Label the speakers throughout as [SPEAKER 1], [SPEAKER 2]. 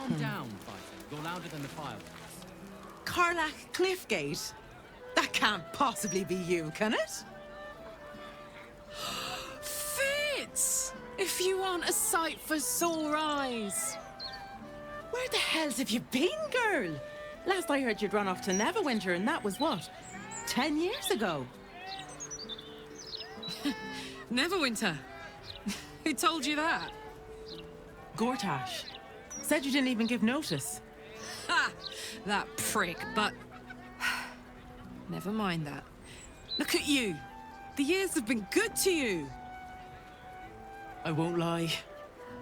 [SPEAKER 1] Calm down, fighter. You're louder than the fireworks.
[SPEAKER 2] Carlac Cliffgate? That can't possibly be you, can it?
[SPEAKER 3] Fitz! If you aren't a sight for sore eyes.
[SPEAKER 2] Where the hells have you been, girl? Last I heard you'd run off to Neverwinter, and that was what? 10 years ago?
[SPEAKER 3] Neverwinter? Who told you that?
[SPEAKER 2] Gortash. Said you didn't even give notice.
[SPEAKER 3] Ha! That prick, but... Never mind that. Look at you. The years have been good to you.
[SPEAKER 2] I won't lie.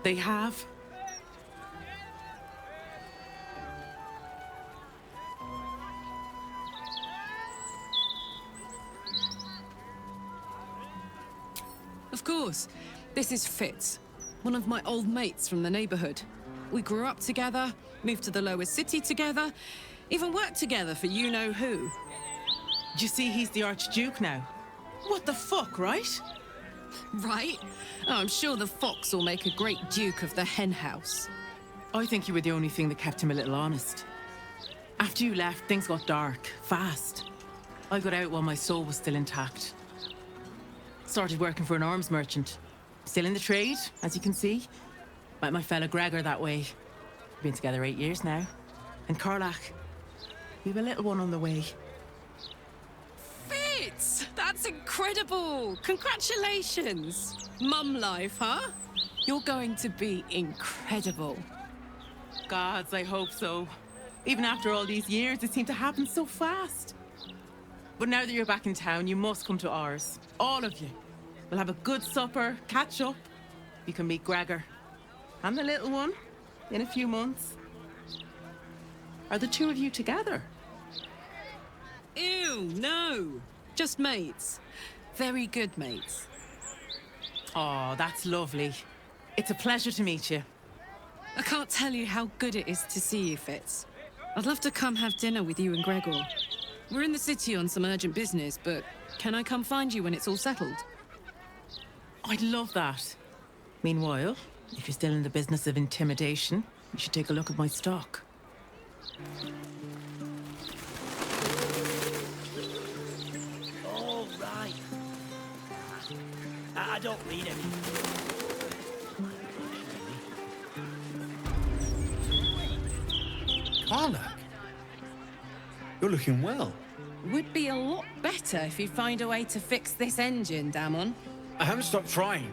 [SPEAKER 2] They have.
[SPEAKER 3] Of course. This is Fitz, one of my old mates from the neighborhood. We grew up together, moved to the lower city together, even worked together for you-know-who.
[SPEAKER 2] You see, he's the Archduke now. What the fuck, right?
[SPEAKER 3] Right? Oh, I'm sure the fox will make a great duke of the hen house.
[SPEAKER 2] I think you were the only thing that kept him a little honest. After you left, things got dark, fast. I got out while my soul was still intact. Started working for an arms merchant. Still in the trade, as you can see. Met my fella Gregor that way. Been together 8 years now. And Carlac, we have a little one on the way.
[SPEAKER 3] Fitz! That's incredible! Congratulations! Mum life, huh? You're going to be incredible.
[SPEAKER 2] Gods, I hope so. Even after all these years, it seemed to happen so fast. But now that you're back in town, you must come to ours. All of you. We'll have a good supper, catch up. You can meet Gregor. And the little one, in a few months. Are the two of you together?
[SPEAKER 3] Ew, no. Just mates. Very good mates.
[SPEAKER 2] Oh, that's lovely. It's a pleasure to meet you.
[SPEAKER 3] I can't tell you how good it is to see you, Fitz. I'd love to come have dinner with you and Gregor. We're in the city on some urgent business, but can I come find you when it's all settled?
[SPEAKER 2] I'd love that. Meanwhile, if you're still in the business of intimidation, you should take a look at my stock.
[SPEAKER 4] All right. I don't need any.
[SPEAKER 5] Carlac, you're looking well.
[SPEAKER 3] Would be a lot better if you'd find a way to fix this engine, Damon.
[SPEAKER 5] I haven't stopped trying,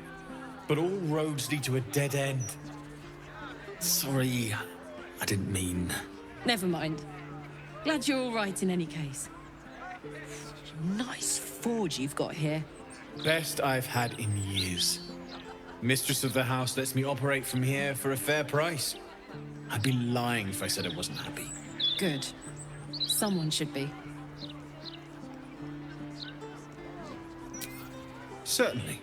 [SPEAKER 5] but all roads lead to a dead end. Sorry, I didn't mean...
[SPEAKER 3] Never mind. Glad you're all right in any case. Nice forge you've got here.
[SPEAKER 5] Best I've had in years. Mistress of the house lets me operate from here for a fair price. I'd be lying if I said I wasn't happy.
[SPEAKER 3] Good. Someone should be.
[SPEAKER 5] Certainly.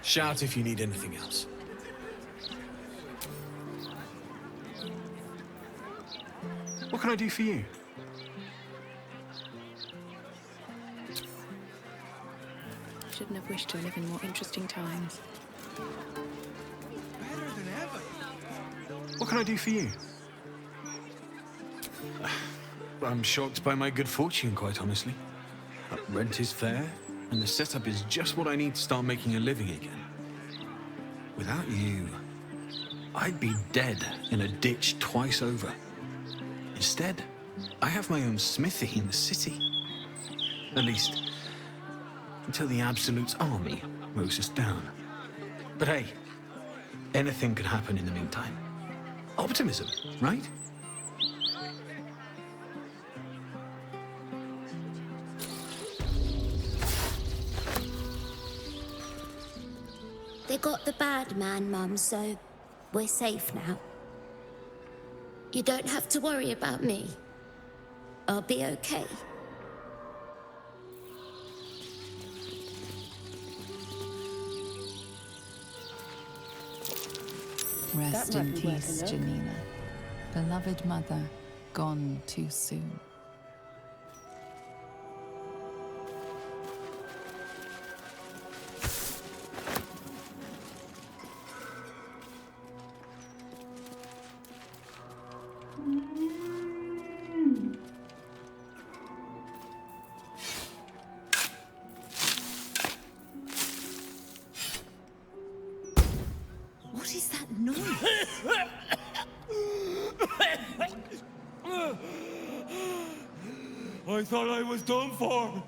[SPEAKER 5] Shout if you need anything else. What can I do for you?
[SPEAKER 6] Shouldn't have wished to live in more interesting times.
[SPEAKER 5] Better than ever. What can I do for you? I'm shocked by my good fortune, quite honestly. Rent is fair, and the setup is just what I need to start making a living again. Without you, I'd be dead in a ditch twice over. Instead, I have my own smithy in the city. At least, until the Absolute's army mows us down. But hey, anything could happen in the meantime. Optimism, right?
[SPEAKER 7] They got the bad man, Mum, so we're safe now. You don't have to worry about me. I'll be okay.
[SPEAKER 8] Rest in peace, Janina. Beloved mother, gone too soon.
[SPEAKER 4] I thought I was done for.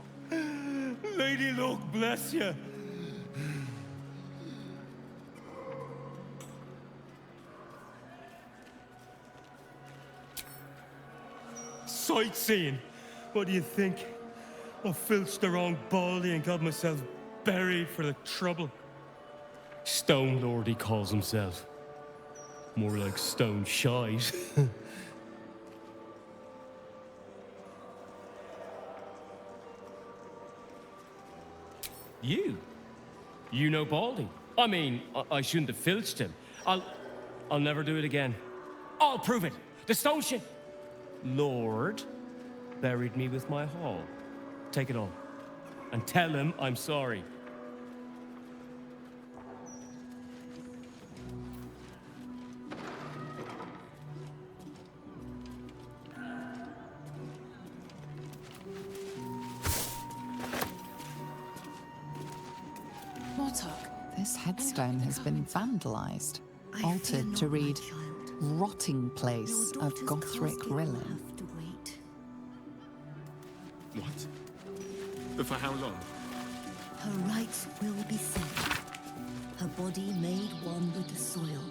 [SPEAKER 4] Lady Luck, bless you. Sightseeing. What do you think? I filched the wrong baldy and got myself buried for the trouble. Stone Lord, he calls himself. More like stone shite. You? You know Baldy? I mean, I shouldn't have filched him. I'll never do it again. I'll prove it. The stone shit. Lord buried me with my haul. Take it on. And tell him I'm sorry.
[SPEAKER 8] This headstone has been vandalized, altered to read Rotting Place of Gothric Rillin.
[SPEAKER 5] What? For how long?
[SPEAKER 9] Her rights will be set. Her body made one with the soil.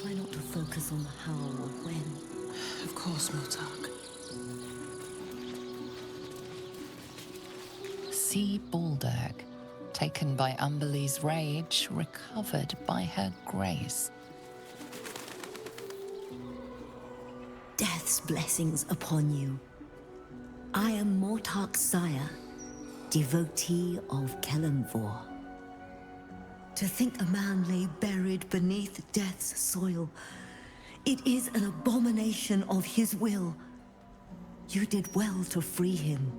[SPEAKER 9] Try not to focus on the how or when.
[SPEAKER 2] Of course, Mortark.
[SPEAKER 8] See Baldur, taken by Umberlee's rage, recovered by her grace.
[SPEAKER 9] Death's blessings upon you. I am Mortark's sire, devotee of Kellenvor. To think a man lay buried beneath death's soil, it is an abomination of his will. You did well to free him.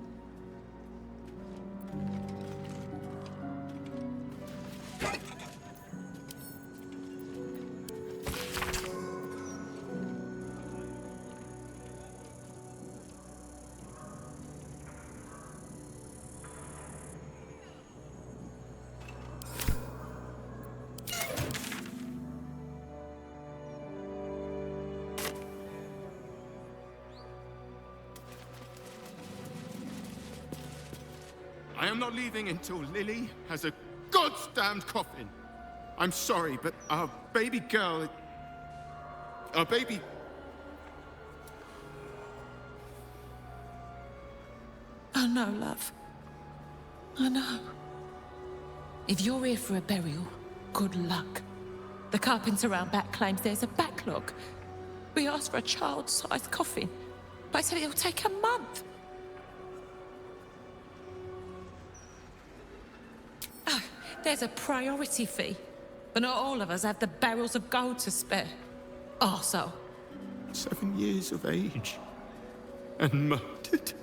[SPEAKER 10] I am not leaving until Lily has a goddamned coffin. I'm sorry, but our baby girl... Our baby...
[SPEAKER 11] I know, love. I know. If you're here for a burial, good luck. The carpenter around back claims there's a backlog. We asked for a child-sized coffin, but I said it'll take a month. Oh, there's a priority fee, but not all of us have the barrels of gold to spare. Also,
[SPEAKER 10] 7 years of age. And murdered.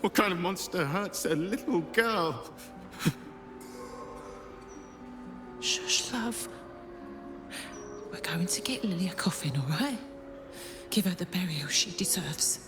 [SPEAKER 10] What kind of monster hurts a little girl?
[SPEAKER 11] shush, love. We're going to get Lily a coffin, all right? Give her the burial she deserves.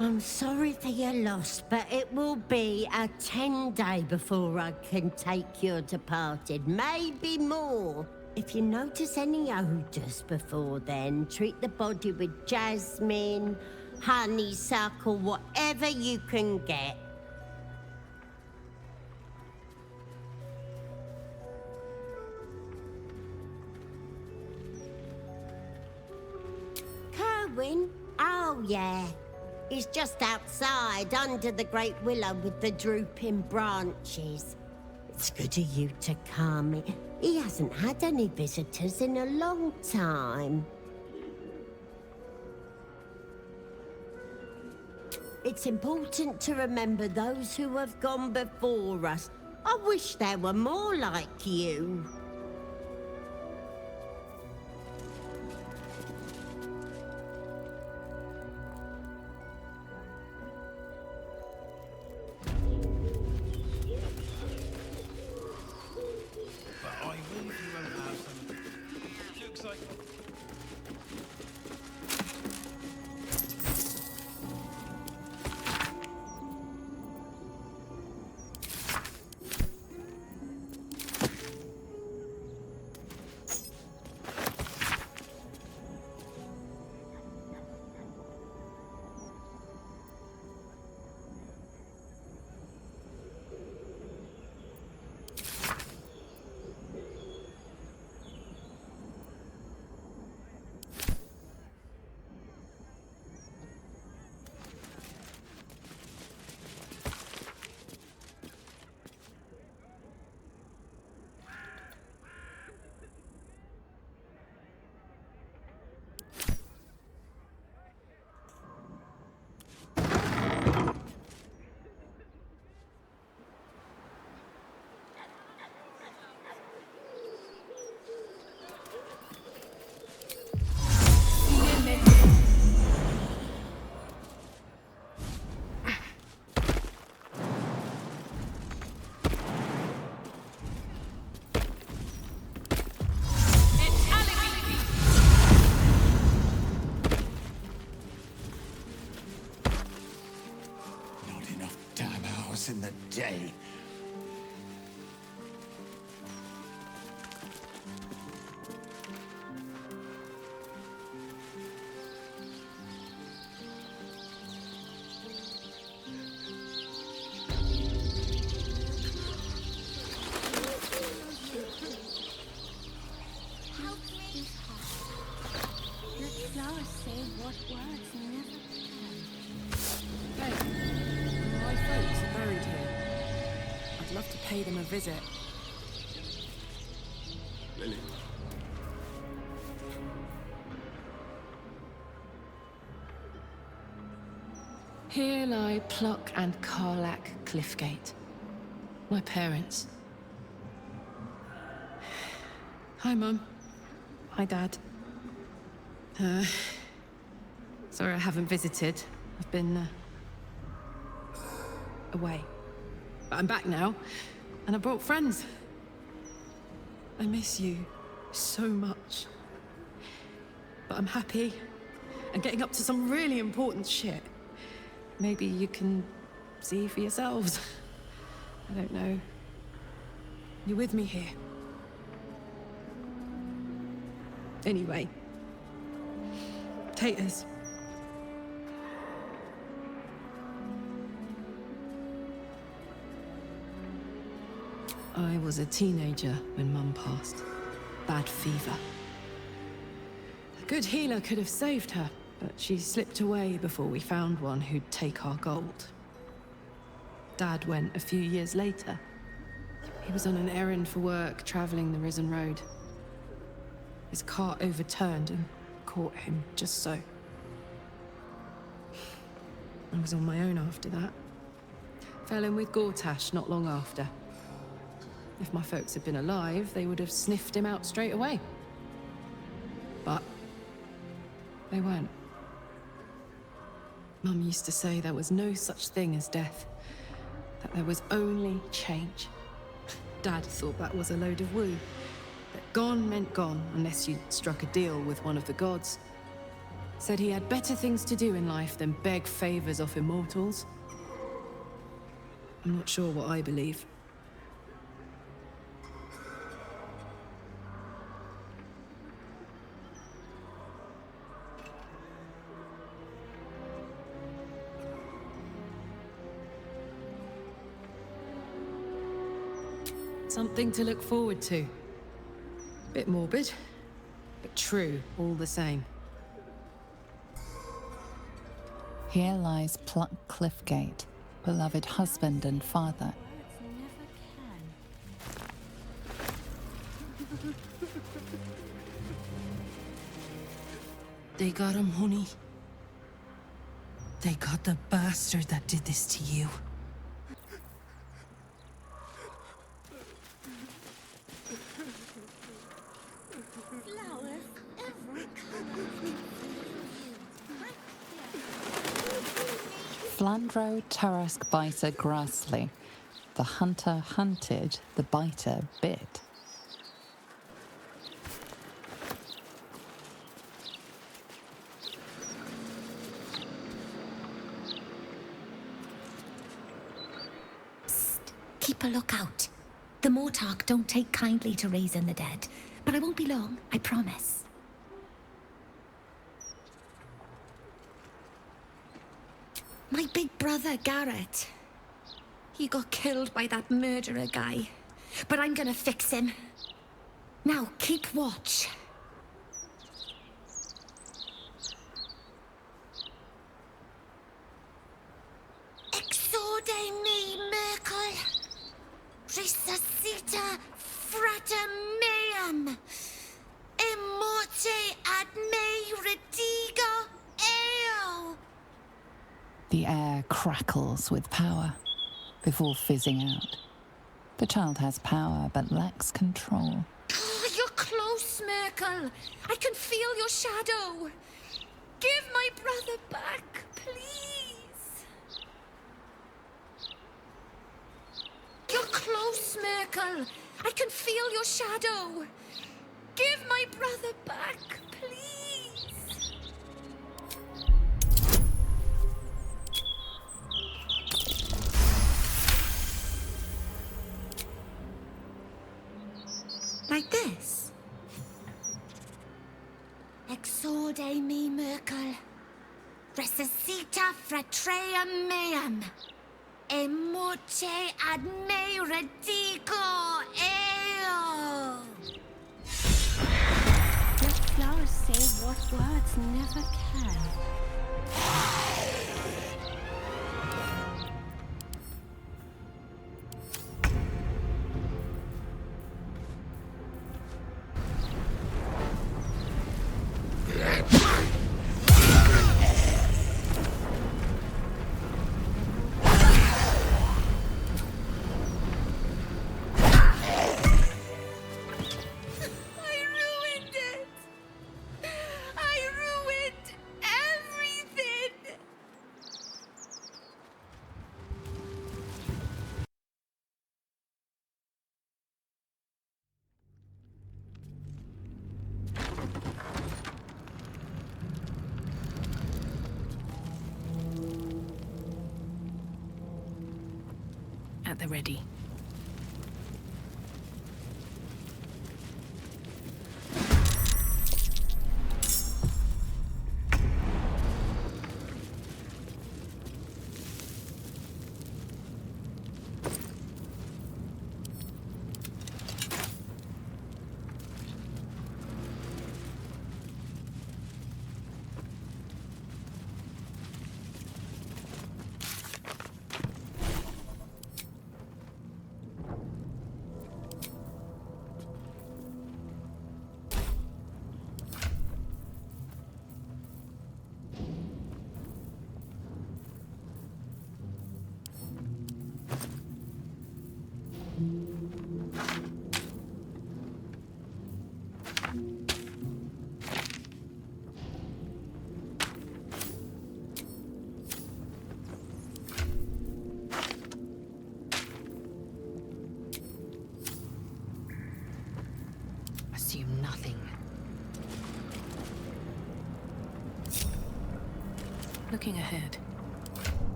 [SPEAKER 12] I'm sorry for your loss, but it will be a 10-day before I can take your departed. Maybe more. If you notice any odours before then, treat the body with jasmine, honeysuckle, whatever you can get. Kerwin? Oh, yeah. He's just outside, under the great willow with the drooping branches. It's good of you to come. He hasn't had any visitors in a long time. It's important to remember those who have gone before us. I wish there were more like you.
[SPEAKER 13] is hard. Let flowers say what words never can.
[SPEAKER 3] Hey, my folks are buried here. I'd love to pay them a visit.
[SPEAKER 10] Lily.
[SPEAKER 3] Here lie Pluck and Karlach Cliffgate. My parents. Hi, Mum. Hi, Dad. Sorry I haven't visited. I've been, away. But I'm back now, and I brought friends. I miss you so much. But I'm happy, and getting up to some really important shit. Maybe you can see for yourselves. I don't know. You're with me here. Anyway. Taters. I was a teenager when Mum passed. Bad fever. A good healer could have saved her, but she slipped away before we found one who'd take our gold. Dad went a few years later. He was on an errand for work, traveling the Risen Road. His cart overturned and caught him just so. I was on my own after that. Fell in with Gortash not long after. If my folks had been alive, they would have sniffed him out straight away. But they weren't. Mum used to say there was no such thing as death, that there was only change. Dad thought that was a load of woo, that gone meant gone unless you'd struck a deal with one of the gods. Said he had better things to do in life than beg favors off immortals. I'm not sure what I believe. Something to look forward to. Bit morbid, but true all the same.
[SPEAKER 8] Here lies Pluck Cliffgate, beloved husband and father.
[SPEAKER 14] They got him, honey. They got the bastard that did this to you.
[SPEAKER 8] Flandro Tarask Biter Grassley. The hunter hunted, the biter bit.
[SPEAKER 7] Psst. Keep a lookout. The Mortarch don't take kindly to raising the dead, but I won't be long, I promise. My big brother, Garrett. He got killed by that murderer guy. But I'm gonna fix him. Now, keep watch. Exorde me, Merkel. Resuscita frater meum. Immorte ad me redigo eo.
[SPEAKER 8] The air crackles with power before fizzing out. The child has power but lacks control.
[SPEAKER 7] Oh, you're close, Merkel. I can feel your shadow. Give my brother back, please. You're close, Merkel. I can feel your shadow. Give my brother back, please. Like this. Exorde me, Merkel. Resuscita fratreum meum. Immorte ad me redigo eo.
[SPEAKER 13] never can.
[SPEAKER 2] At the ready.
[SPEAKER 6] Assume nothing.
[SPEAKER 2] Looking ahead.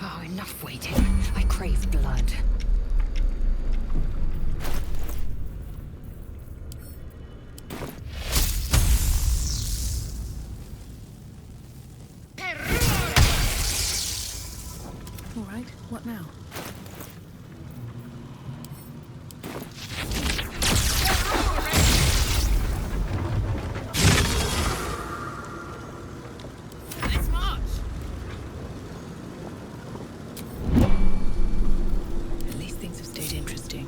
[SPEAKER 6] Oh, enough waiting. I crave blood.
[SPEAKER 2] All right, what now?
[SPEAKER 3] Let's march!
[SPEAKER 2] At least things have stayed interesting.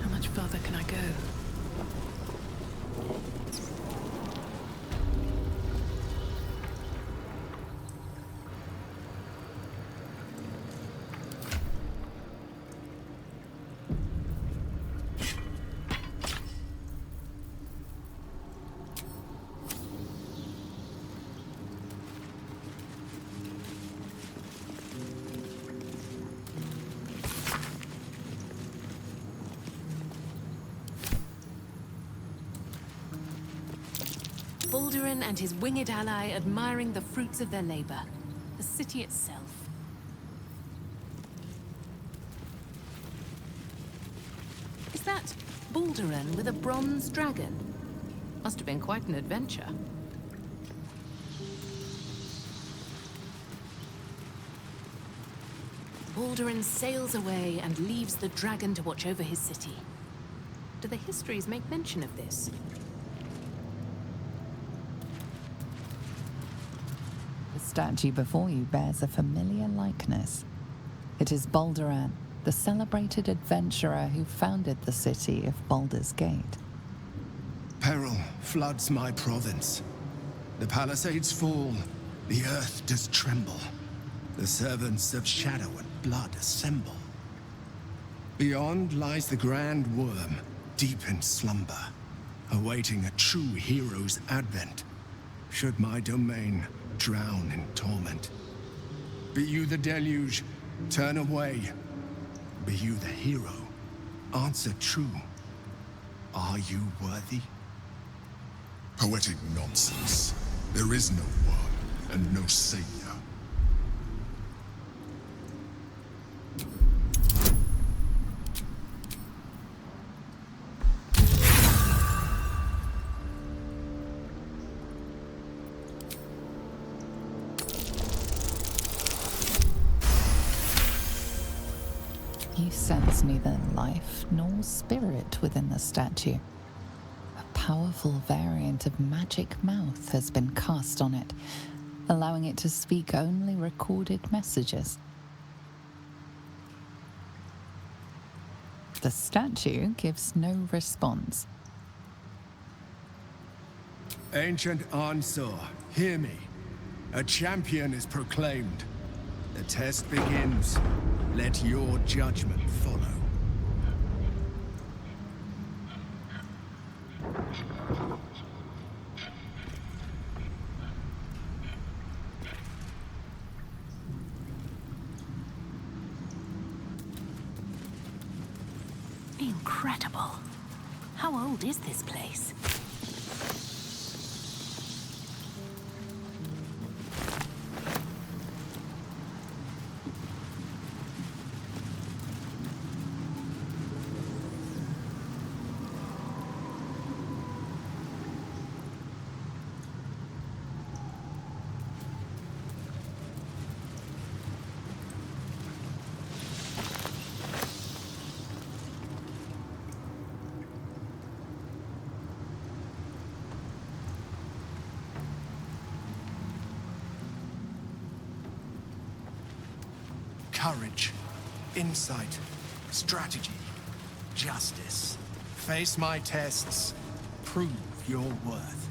[SPEAKER 2] How much further can I go? Baldurin and his winged ally admiring the fruits of their labor. The city itself. Is that Baldurin with a bronze dragon? Must have been quite an adventure. Baldurin sails away and leaves the dragon to watch over his city. Do the histories make mention of this?
[SPEAKER 8] The statue before you bears a familiar likeness. It is Balduran, the celebrated adventurer who founded the city of Baldur's Gate.
[SPEAKER 15] Peril floods my province. The palisades fall, the earth does tremble. The servants of shadow and blood assemble. Beyond lies the grand worm, deep in slumber, awaiting a true hero's advent, should my domain drown in torment. Be you the deluge, turn away. Be you the hero, answer true. Are you worthy?
[SPEAKER 16] Poetic nonsense. There is no one and no savior.
[SPEAKER 8] you sense neither life nor spirit within the statue. A powerful variant of magic mouth has been cast on it, allowing it to speak only recorded messages. The statue gives no response.
[SPEAKER 15] Ancient Ansur, hear me. A champion is proclaimed. The test begins. Let your judgment follow.
[SPEAKER 17] Incredible. How old is this place?
[SPEAKER 15] Courage, insight, strategy, justice. Face my tests. Prove your worth.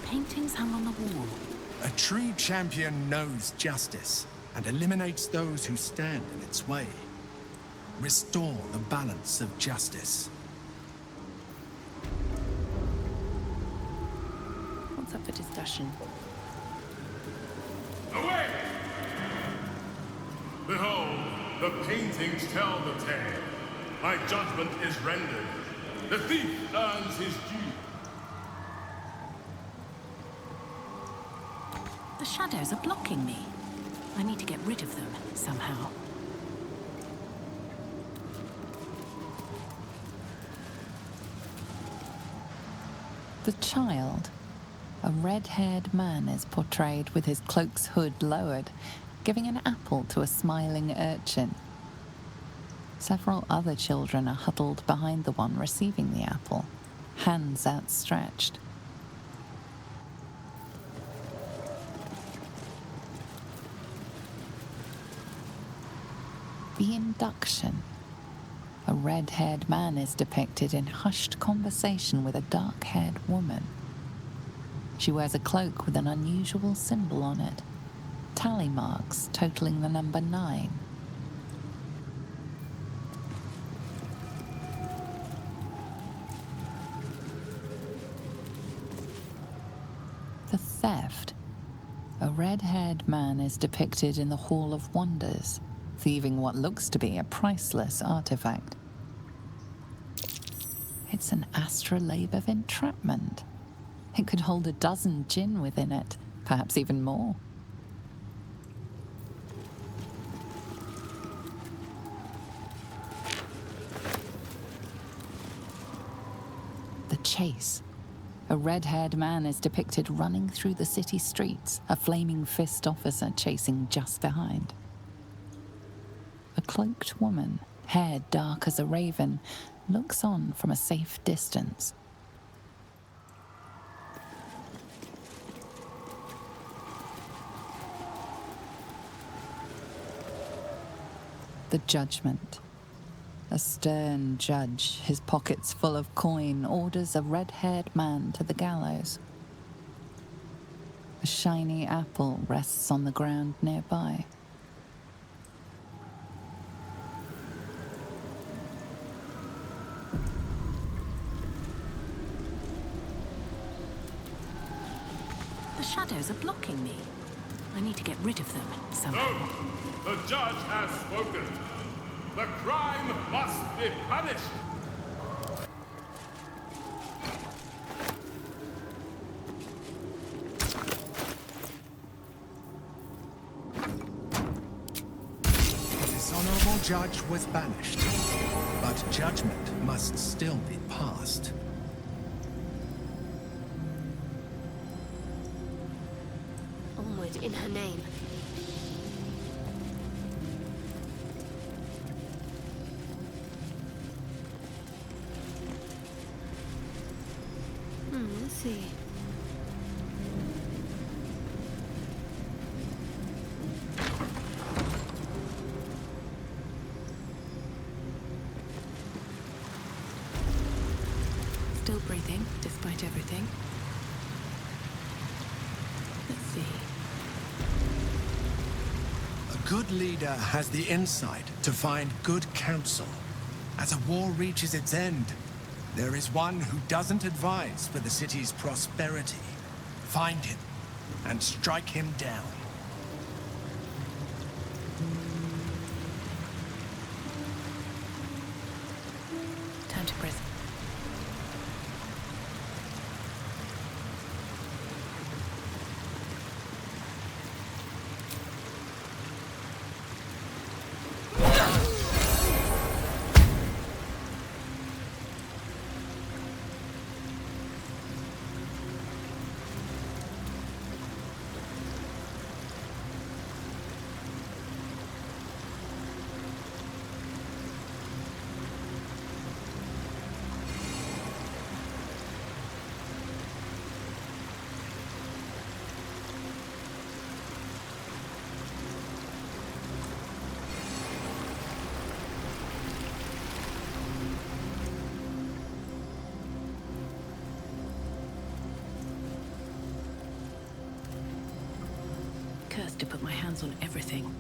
[SPEAKER 17] Paintings hung on the wall.
[SPEAKER 15] A true champion knows justice and eliminates those who stand in its way. Restore the balance of justice.
[SPEAKER 17] What's up for discussion?
[SPEAKER 18] Away! Behold, the paintings tell the tale. My judgment is rendered. The thief earns his due.
[SPEAKER 17] The shadows are blocking me. I need to get rid of them somehow.
[SPEAKER 8] The child, a red-haired man, is portrayed with his cloak's hood lowered, giving an apple to a smiling urchin. Several other children are huddled behind the one receiving the apple, hands outstretched. The induction. A red-haired man is depicted in hushed conversation with a dark-haired woman. She wears a cloak with an unusual symbol on it, tally marks totaling the number 9. The theft. A red-haired man is depicted in the Hall of Wonders, thieving what looks to be a priceless artifact. It's an astrolabe of entrapment. It could hold a dozen djinn within it, perhaps even more. The chase. A red-haired man is depicted running through the city streets, a flaming fist officer chasing just behind. A cloaked woman, hair dark as a raven, looks on from a safe distance. The judgment. A stern judge, his pockets full of coin, orders a red-haired man to the gallows. A shiny apple rests on the ground nearby.
[SPEAKER 17] The shadows are blocking me. I need to get rid of them somehow.
[SPEAKER 18] No! The judge has spoken. The crime must be punished.
[SPEAKER 15] judge was banished, but judgment must still be passed.
[SPEAKER 6] Onward in her name. Let's see. Still breathing, despite everything. Let's see.
[SPEAKER 15] A good leader has the insight to find good counsel. As a war reaches its end, there is one who doesn't advise for the city's prosperity. Find him and strike him down.
[SPEAKER 17] Time to prison. Cursed to put my hands on everything.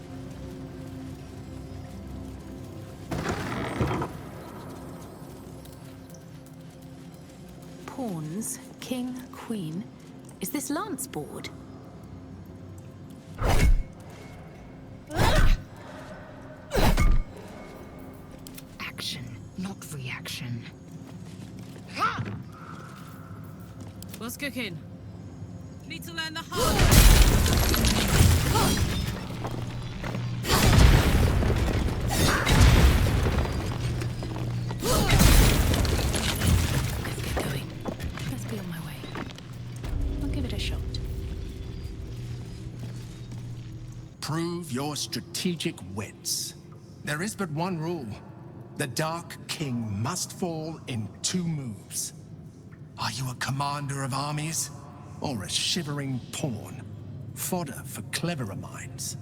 [SPEAKER 17] Pawns, king, queen. Is this lance board?
[SPEAKER 19] Action, not reaction.
[SPEAKER 3] What's cooking? Need to learn the hard.
[SPEAKER 17] Let's be on my way. I'll give it a shot.
[SPEAKER 15] Prove your strategic wits. There is but one rule. The Dark King must fall in 2 moves. Are you a commander of armies? Or a shivering pawn? Fodder for cleverer minds.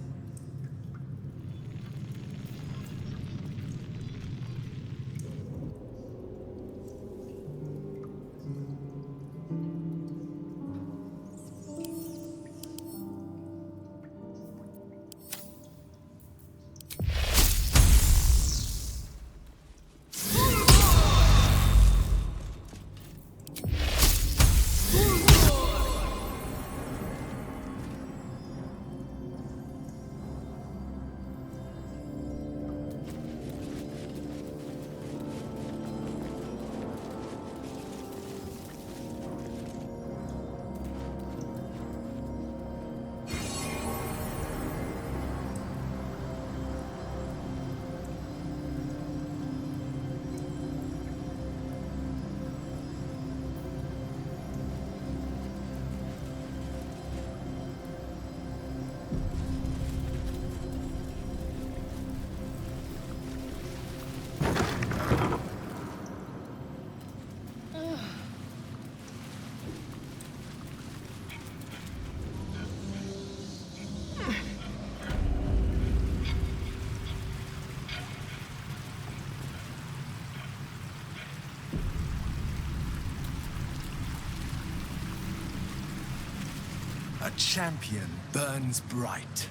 [SPEAKER 15] A champion burns bright,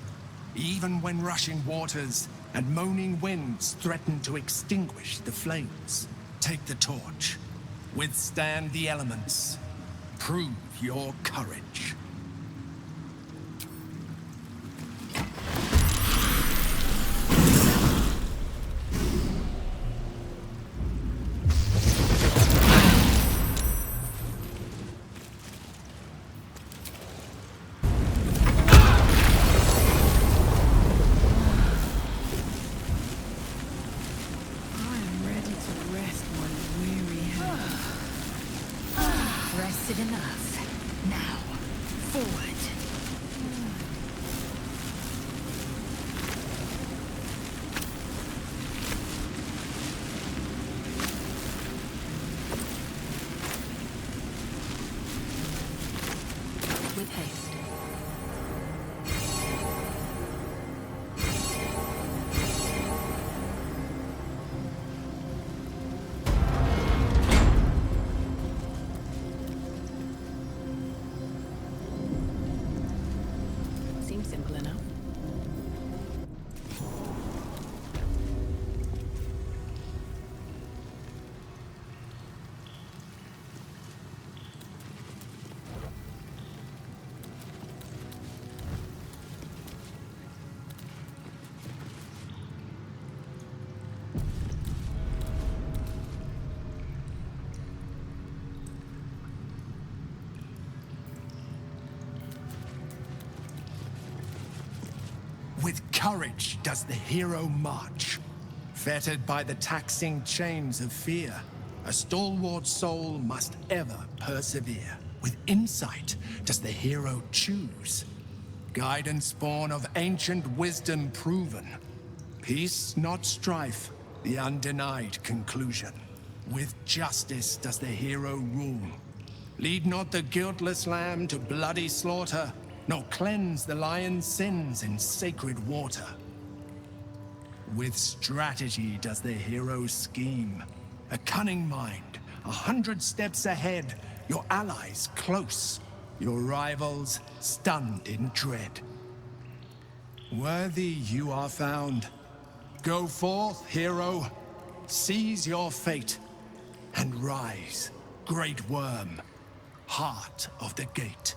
[SPEAKER 15] even when rushing waters and moaning winds threaten to extinguish the flames. Take the torch, withstand the elements, prove your courage. With courage does the hero march. Fettered by the taxing chains of fear, a stalwart soul must ever persevere. With insight does the hero choose. Guidance born of ancient wisdom proven. Peace, not strife, the undenied conclusion. With justice does the hero rule. Lead not the guiltless lamb to bloody slaughter, nor cleanse the lion's sins in sacred water. With strategy does the hero scheme. A cunning mind, 100 steps ahead, your allies close, your rivals stunned in dread. Worthy you are found. Go forth, hero, seize your fate, and rise, great worm, heart of the gate.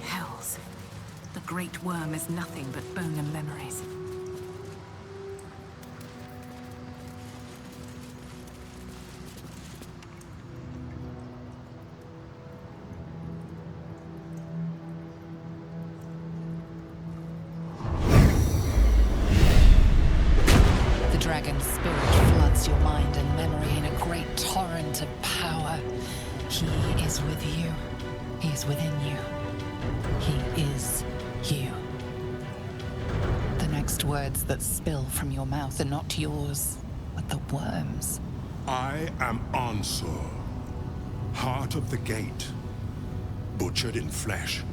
[SPEAKER 17] Hells. The great worm is nothing but bone and memories.
[SPEAKER 8] The dragon's spirit floods your mind and memory in a great torrent of power. He is with you. He is within you. He is you. The next words that spill from your mouth are not yours, but the worm's.
[SPEAKER 18] I am Ansur, heart of the gate, butchered in flesh,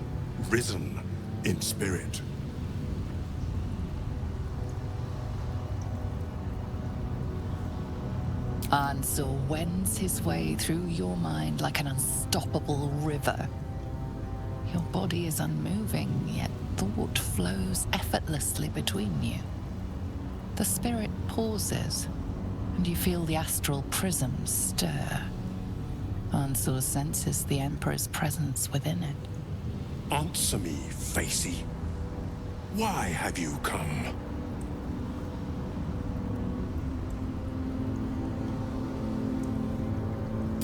[SPEAKER 18] risen in spirit.
[SPEAKER 8] Ansur wends his way through your mind like an unstoppable river. Your body is unmoving, yet thought flows effortlessly between you. The spirit pauses, and you feel the astral prism stir. Ansur senses the Emperor's presence within it.
[SPEAKER 18] Answer me, Facey. Why have you come?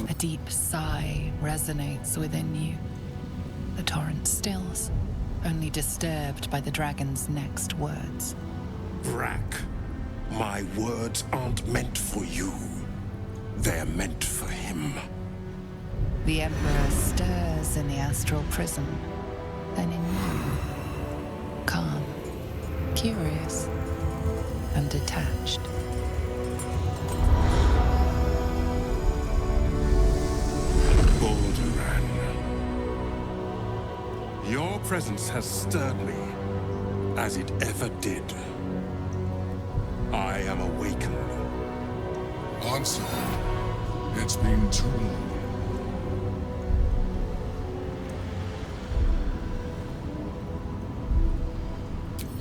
[SPEAKER 8] A deep sigh resonates within you. The torrent stills, only disturbed by the dragon's next words.
[SPEAKER 18] Brack, my words aren't meant for you. They're meant for him.
[SPEAKER 8] The Emperor stirs in the astral prism, then in you. Calm, curious, and detached.
[SPEAKER 18] Balduran. Your presence has stirred me, as it ever did. I am awakened.
[SPEAKER 16] Answer. It's been too long.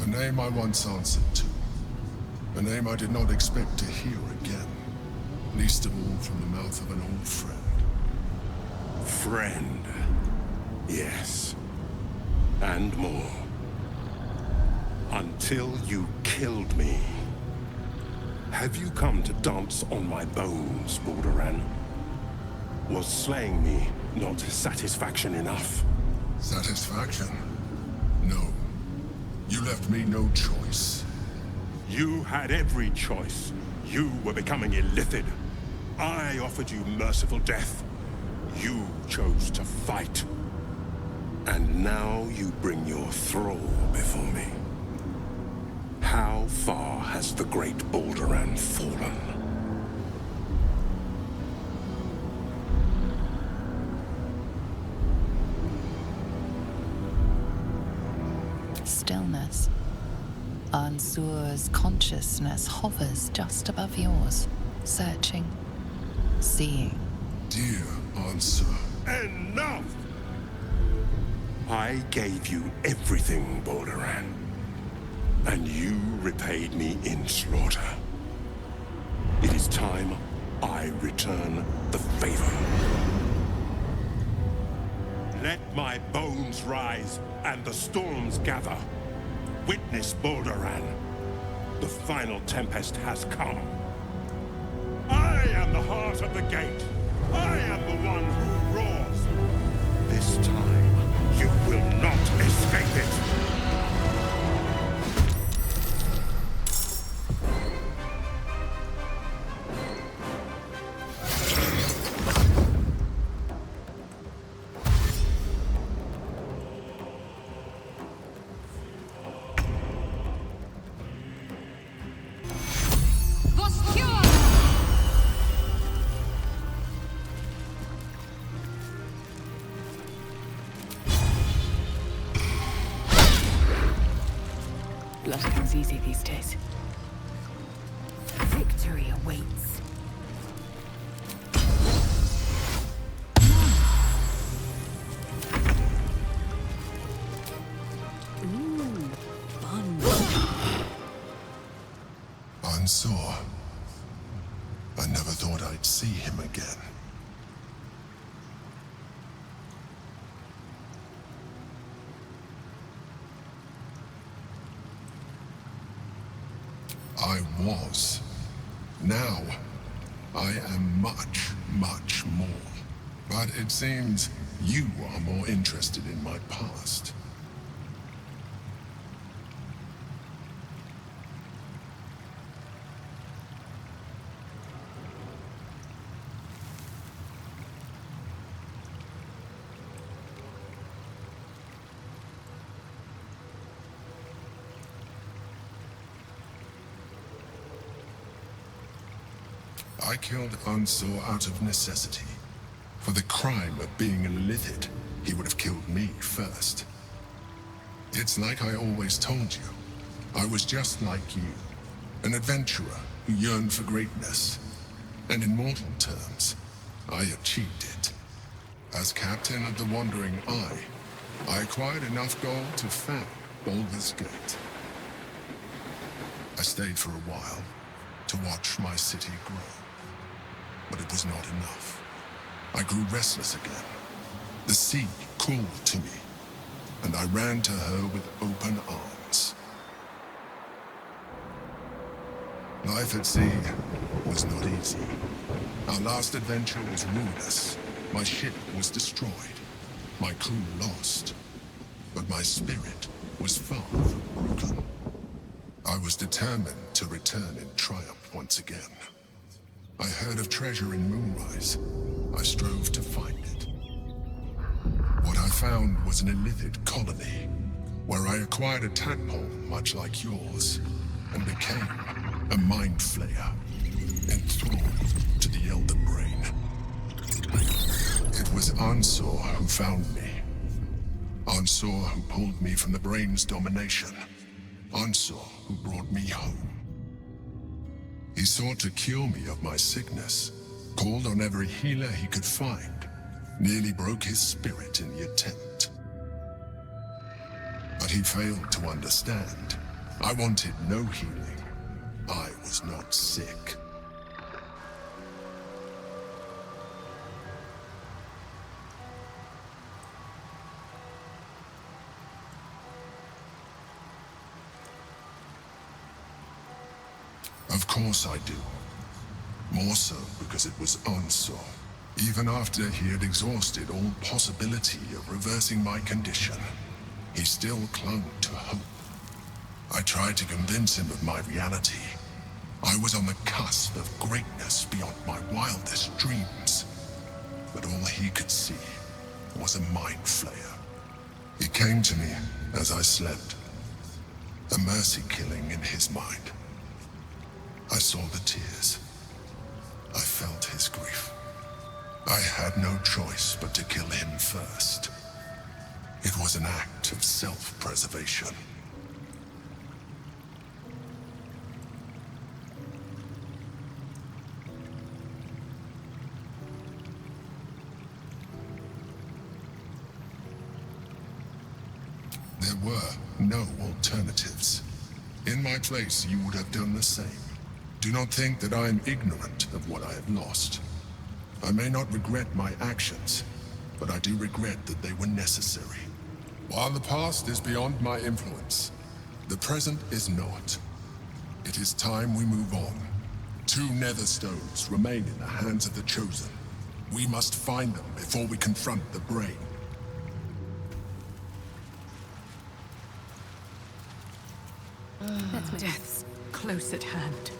[SPEAKER 16] A name I once answered to. A name I did not expect to hear again. Least of all from the mouth of an old friend.
[SPEAKER 18] Friend. Yes. And more. Until you killed me. Have you come to dance on my bones, Balduran? Was slaying me not satisfaction enough?
[SPEAKER 16] Satisfaction? No. You left me no choice.
[SPEAKER 18] You had every choice. You were becoming illithid. I offered you merciful death. You chose to fight. And now you bring your thrall before me. How far has the great Balduran fallen?
[SPEAKER 8] Stillness. Ansur's consciousness hovers just above yours, searching, seeing.
[SPEAKER 16] Dear Ansur.
[SPEAKER 18] Enough! I gave you everything, Balduran. and you repaid me in slaughter. It is time I return the favor. Let my bones rise and the storms gather. Witness Balduran. The final tempest has come. I am the heart of the gate. I am the one who roars. This time, you will not escape it.
[SPEAKER 17] Blood comes easy these days. Victory awaits. Ooh, fun.
[SPEAKER 16] Unsure. I never thought I'd see him again. I was. Now, I am much, much more. But it seems you are more interested in my past. I killed Unsor out of necessity. For the crime of being a Lithid, he would have killed me first. It's like I always told you. I was just like you. An adventurer who yearned for greatness. And in mortal terms, I achieved it. As captain of the Wandering Eye, I acquired enough gold to found Baldur's Gate. I stayed for a while to watch my city grow. But it was not enough. I grew restless again. The sea called to me, and I ran to her with open arms. Life at sea was not easy. Our last adventure was ruinous. My ship was destroyed, my crew lost, but my spirit was far from broken. I was determined to return in triumph once again. I heard of treasure in Moonrise. I strove to find it. What I found was an Illithid colony, where I acquired a tadpole much like yours, and became a mind flayer, enthralled to the Elder Brain. It was Ansor who found me. Ansor who pulled me from the Brain's domination. Ansor who brought me home. He sought to cure me of my sickness, called on every healer he could find, nearly broke his spirit in the attempt. But he failed to understand. I wanted no healing. I was not sick. Of course I do. More so because it was Ansor. Even after he had exhausted all possibility of reversing my condition, he still clung to hope. I tried to convince him of my reality. I was on the cusp of greatness beyond my wildest dreams. But all he could see was a mind flayer. He came to me as I slept. A mercy killing in his mind. I saw the tears. I felt his grief. I had no choice but to kill him first. It was an act of self-preservation. There were no alternatives. In my place, you would have done the same. Do not think that I am ignorant of what I have lost. I may not regret my actions, but I do regret that they were necessary. While the past is beyond my influence, the present is not. It is time we move on. 2 nether stones remain in the hands of the Chosen. We must find them before we confront the Brain.
[SPEAKER 3] Death's close at hand.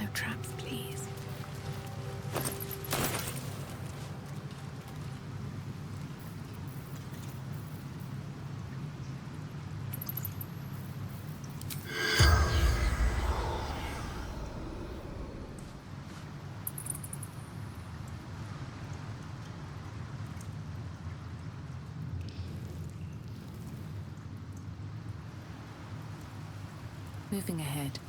[SPEAKER 17] No traps, please. Moving ahead.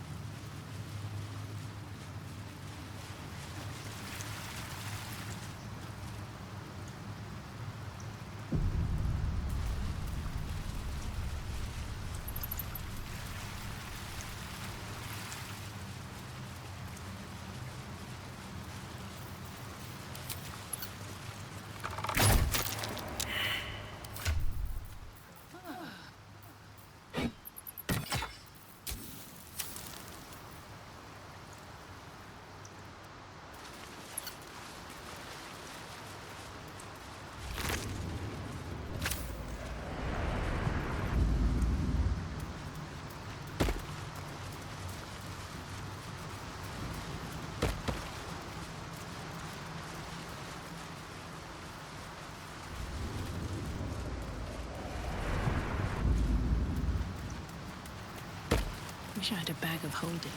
[SPEAKER 17] Wish I had a bag of holding.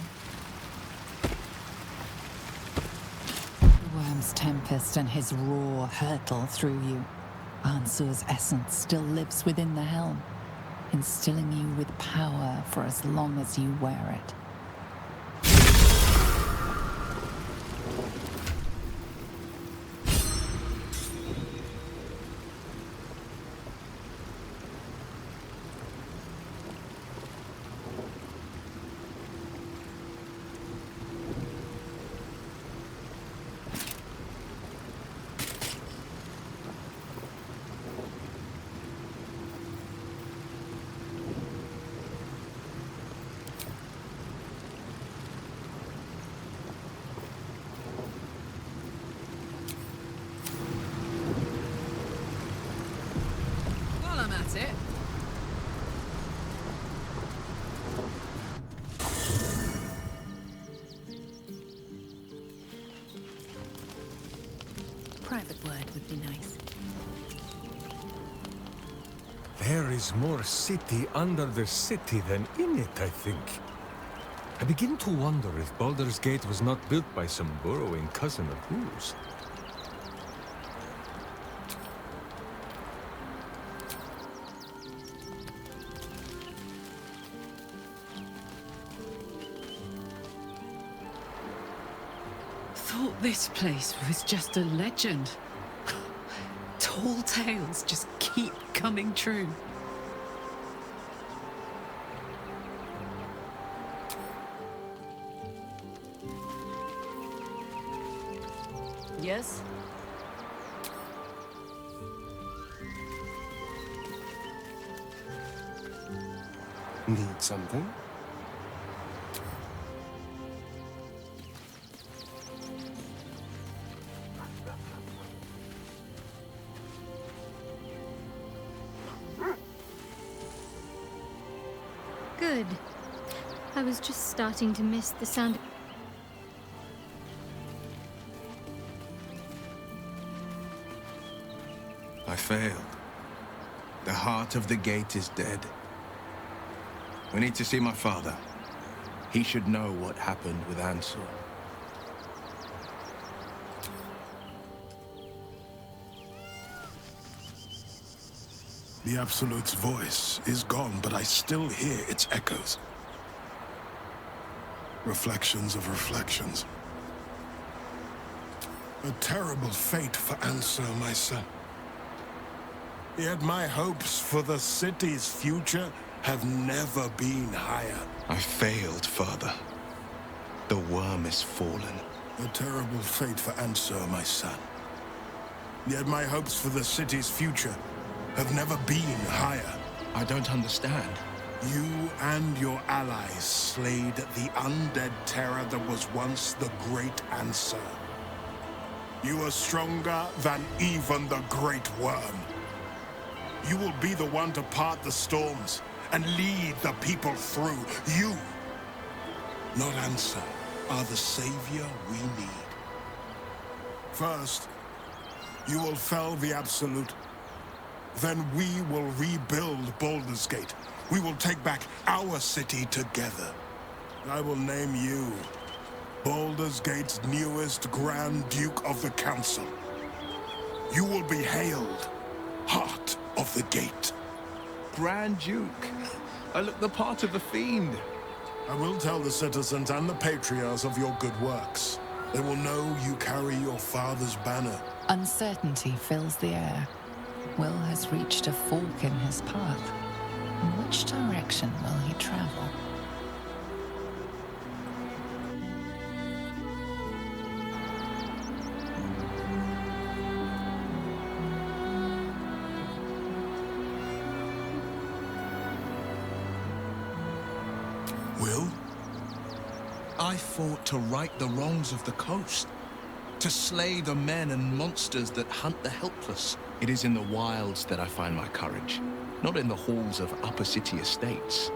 [SPEAKER 8] The worm's tempest and his roar hurtle through you. Ansur's essence still lives within the helm, instilling you with power for as long as you wear it.
[SPEAKER 3] While I'm at it,
[SPEAKER 17] Private word would be nice.
[SPEAKER 20] There is more city under the city than in it, I think. I begin to wonder if Baldur's Gate was not built by some burrowing cousin of whose.
[SPEAKER 3] thought this place was just a legend. Tall tales just keep coming true.
[SPEAKER 17] Yes?
[SPEAKER 18] Need something?
[SPEAKER 21] Good. I was just starting to miss the sound.
[SPEAKER 15] I failed. The heart of the gate is dead. We need to see my father. He should know what happened with Ansel.
[SPEAKER 16] The Absolute's voice is gone, but I still hear its echoes. Reflections of reflections. A terrible fate for Ansel, my son. Yet my hopes for the city's future have never been higher.
[SPEAKER 15] I failed, father. The worm is fallen.
[SPEAKER 16] A terrible fate for Ansel, my son. Yet my hopes for the city's future have never been higher.
[SPEAKER 15] I don't understand.
[SPEAKER 16] You and your allies slayed the undead terror that was once the Great Answer. You are stronger than even the Great Worm. You will be the one to part the storms and lead the people through. You, not Answer, are the savior we need. First, you will fell the Absolute. Then we will rebuild Baldur's Gate. We will take back our city together. I will name you Baldur's Gate's newest Grand Duke of the Council. You will be hailed Heart of the Gate.
[SPEAKER 15] Grand Duke. I look the part of the fiend.
[SPEAKER 16] I will tell the citizens and the patriarchs of your good works. They will know you carry your father's banner.
[SPEAKER 8] Uncertainty fills the air. Will has reached a fork in his path. In which direction will he travel?
[SPEAKER 16] Will?
[SPEAKER 15] I fought to right the wrongs of the coast. To slay the men and monsters that hunt the helpless. It is in the wilds that I find my courage, not in the halls of upper city estates.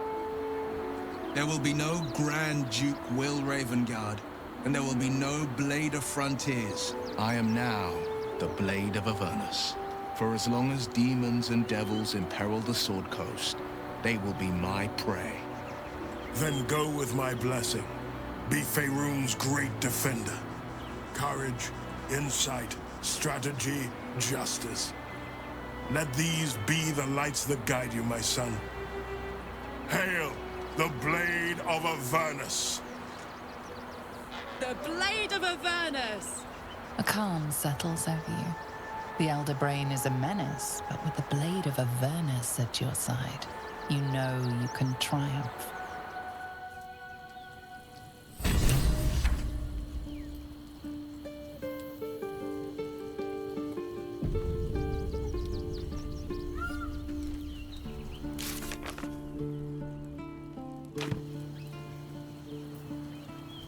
[SPEAKER 15] There will be no Grand Duke Will Ravengard, and there will be no Blade of Frontiers. I am now the Blade of Avernus. For as long as demons and devils imperil the Sword Coast, they will be my prey.
[SPEAKER 16] Then go with my blessing. Be Faerun's great defender. Courage, insight, strategy, justice. Let these be the lights that guide you, my son. Hail the Blade of Avernus!
[SPEAKER 3] The Blade of Avernus!
[SPEAKER 8] A calm settles over you. The Elder Brain is a menace, but with the Blade of Avernus at your side, you know you can triumph.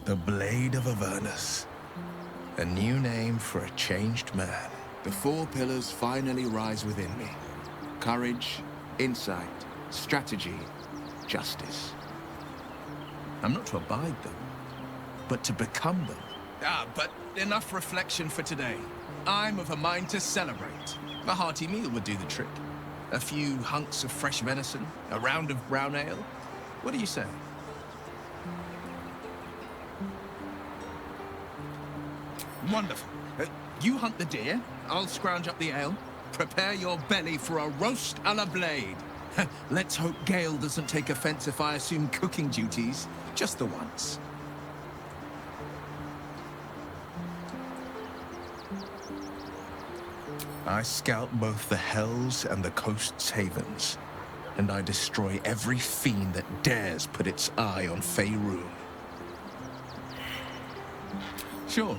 [SPEAKER 15] The Blade of Avernus. A new name for a changed man. The four pillars finally rise within me. Courage, insight, strategy, justice. I'm not to abide them, but to become them. But enough reflection for today. I'm of a mind to celebrate. A hearty meal would do the trick. A few hunks of fresh venison, a round of brown ale. What do you say? Wonderful. You hunt the deer, I'll scrounge up the ale. Prepare your belly for a roast a la Blade. Let's hope Gale doesn't take offense if I assume cooking duties, just the once. I scout both the Hells and the Coast's havens, and I destroy every fiend that dares put its eye on Faerun. Sure.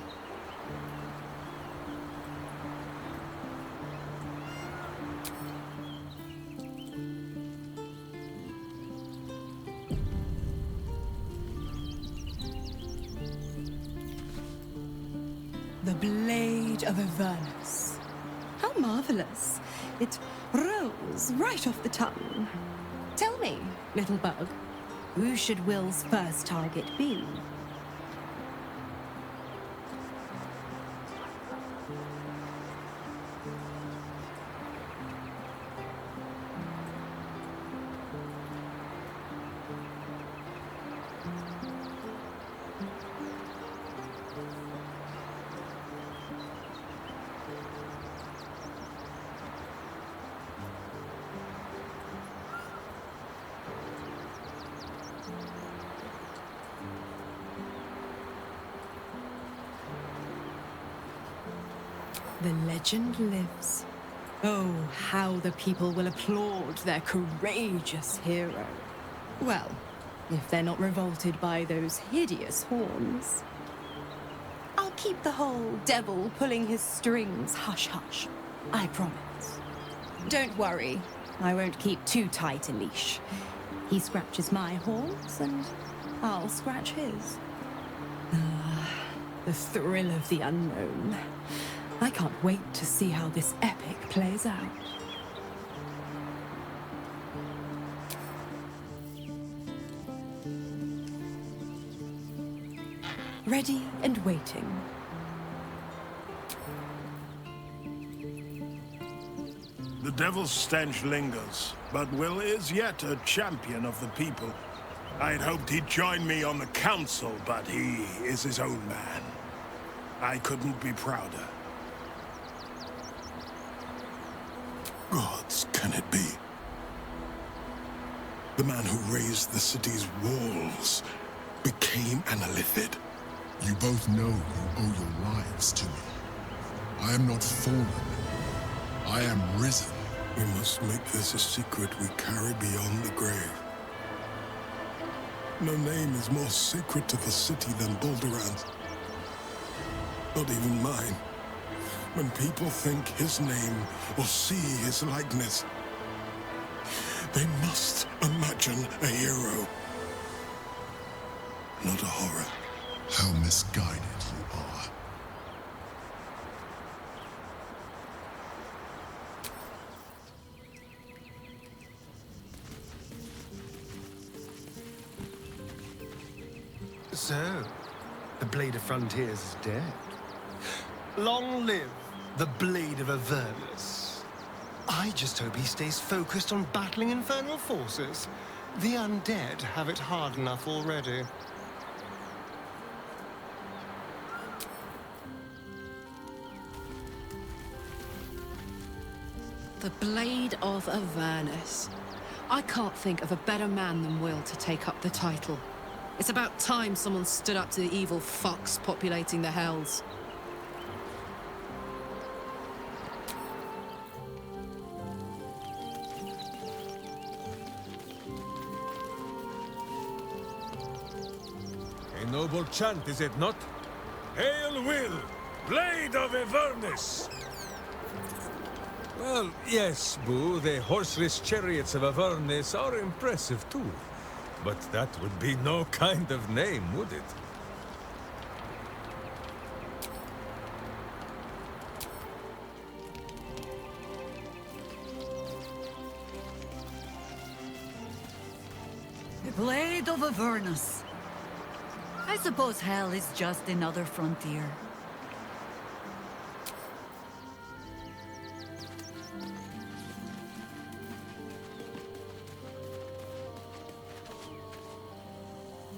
[SPEAKER 1] The Blade of Avernus. How marvelous. It rolls right off the tongue. Tell me, little bug, who should Will's first target be? The legend lives. Oh, how the people will applaud their courageous hero. Well, if they're not revolted by those hideous horns. I'll keep the whole devil pulling his strings hush-hush. I promise. Don't worry, I won't keep too tight a leash. He scratches my horns, and I'll scratch his. The thrill of the unknown. I can't wait to see how this epic plays out. Ready and waiting.
[SPEAKER 22] The devil's stench lingers, but Will is yet a champion of the people. I'd hoped he'd join me on the council, but he is his own man. I couldn't be prouder.
[SPEAKER 18] Gods, can it be? The man who raised the city's walls became an Illithid.
[SPEAKER 16] You both know you owe your lives to me. I am not fallen. I am risen.
[SPEAKER 18] We must make this a secret we carry beyond the grave. No name is more sacred to the city than Balduran's. Not even mine. When people think his name or see his likeness, they must imagine a hero, not a horror.
[SPEAKER 16] How misguided you are.
[SPEAKER 23] So, the Blade of Frontiers is dead. Long live the Blade of Avernus. I just hope he stays focused on battling infernal forces. The undead have it hard enough already.
[SPEAKER 3] The Blade of Avernus. I can't think of a better man than Will to take up the title. It's about time someone stood up to the evil fox populating the Hells.
[SPEAKER 20] A noble chant, is it not? Hail Will, Blade of Avernus! Well, yes, Boo, the horseless chariots of Avernus are impressive too. But that would be no kind of name, would it?
[SPEAKER 24] The Blade of Avernus. I suppose hell is just another frontier.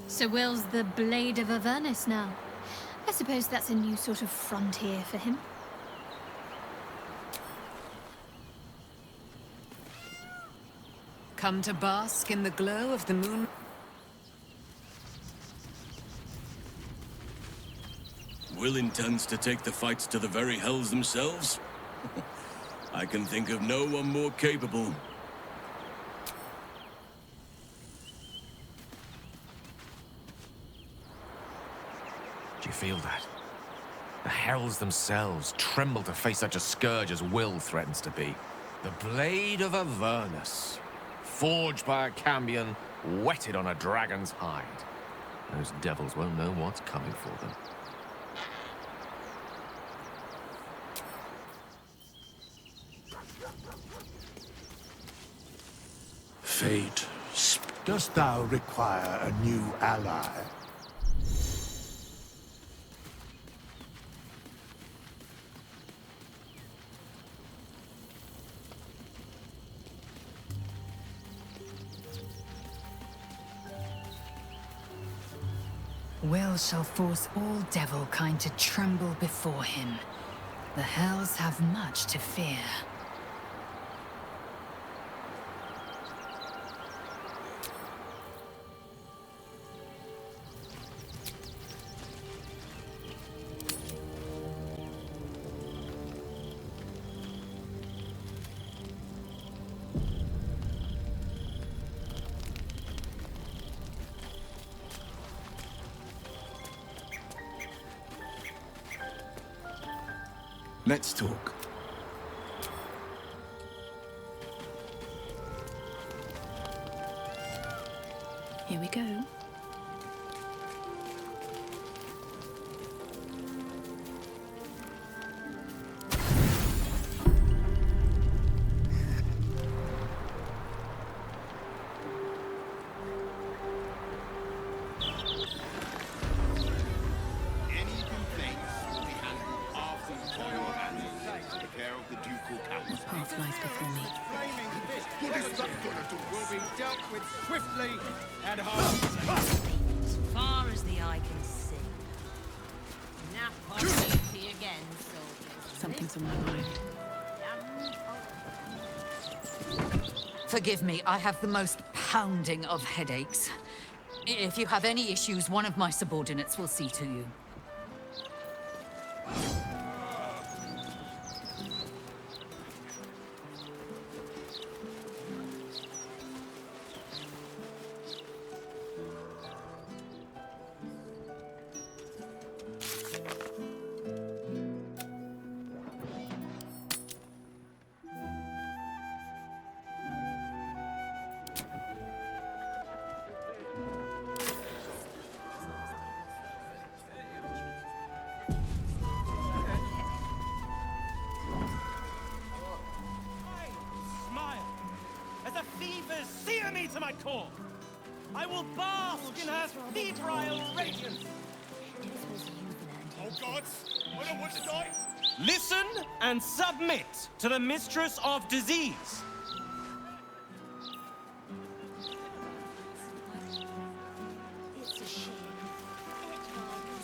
[SPEAKER 21] So Will's the Blade of Avernus now. I suppose that's a new sort of frontier for him.
[SPEAKER 3] Come to bask in the glow of the moon.
[SPEAKER 4] Will intends to take the fights to the very hells themselves? I can think of no one more capable.
[SPEAKER 5] Do you feel that? The hells themselves tremble to face such a scourge as Will threatens to be. The blade of Avernus, forged by a cambion, whetted on a dragon's hide. Those devils won't know what's coming for them.
[SPEAKER 9] Fate, dost thou require a new ally?
[SPEAKER 19] Will shall force all devil kind to tremble before him. The hells have much to fear.
[SPEAKER 10] Let's talk.
[SPEAKER 6] Here we go. Path lies before me.
[SPEAKER 11] Will be dealt with swiftly and hard.
[SPEAKER 12] As far as the eye can see. Now on duty again, soldiers.
[SPEAKER 6] Something's on my mind.
[SPEAKER 24] Forgive me, I have the most pounding of headaches. If you have any issues, one of my subordinates will see to you.
[SPEAKER 11] Sear me to my core! I will bask in her febrile radiance!
[SPEAKER 25] Oh gods! I don't want to die!
[SPEAKER 11] Listen and submit to the mistress of disease!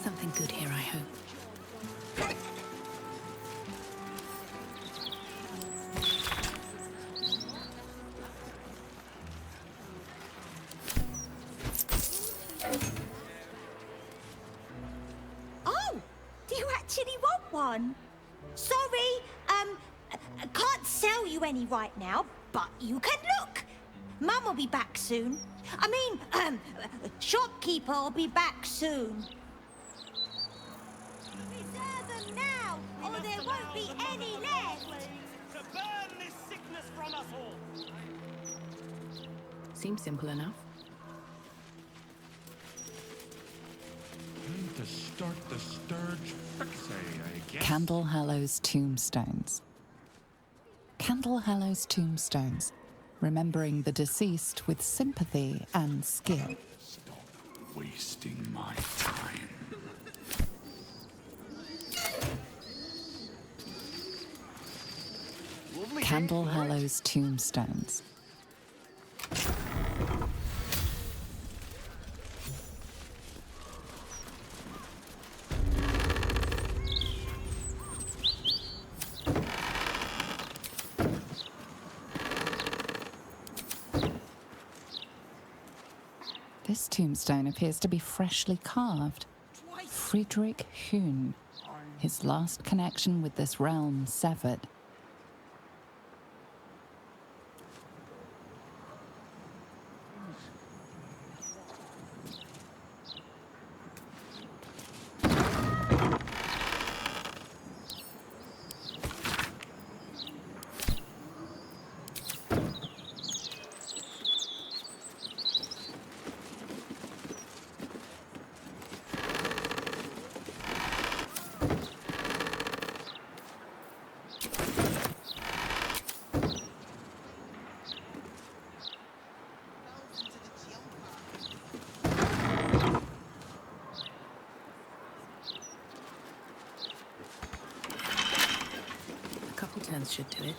[SPEAKER 6] Something good here, I hope.
[SPEAKER 26] One. Sorry, I can't sell you any right now, but you can look. Mum will be back soon. I mean, shopkeeper will be back soon. Reserve them now, or there won't be any left.
[SPEAKER 11] To burn this sickness from us all.
[SPEAKER 6] Seems simple enough.
[SPEAKER 20] To start the Sturge Fixie, I guess.
[SPEAKER 8] Candle Hallow's tombstones. Candle Hallow's tombstones, remembering the deceased with sympathy and skill.
[SPEAKER 9] Stop wasting my time.
[SPEAKER 8] Candle Hallow's tombstones. This tombstone appears to be freshly carved. Friedrich Hune, his last connection with this realm severed.
[SPEAKER 6] A couple turns should do it.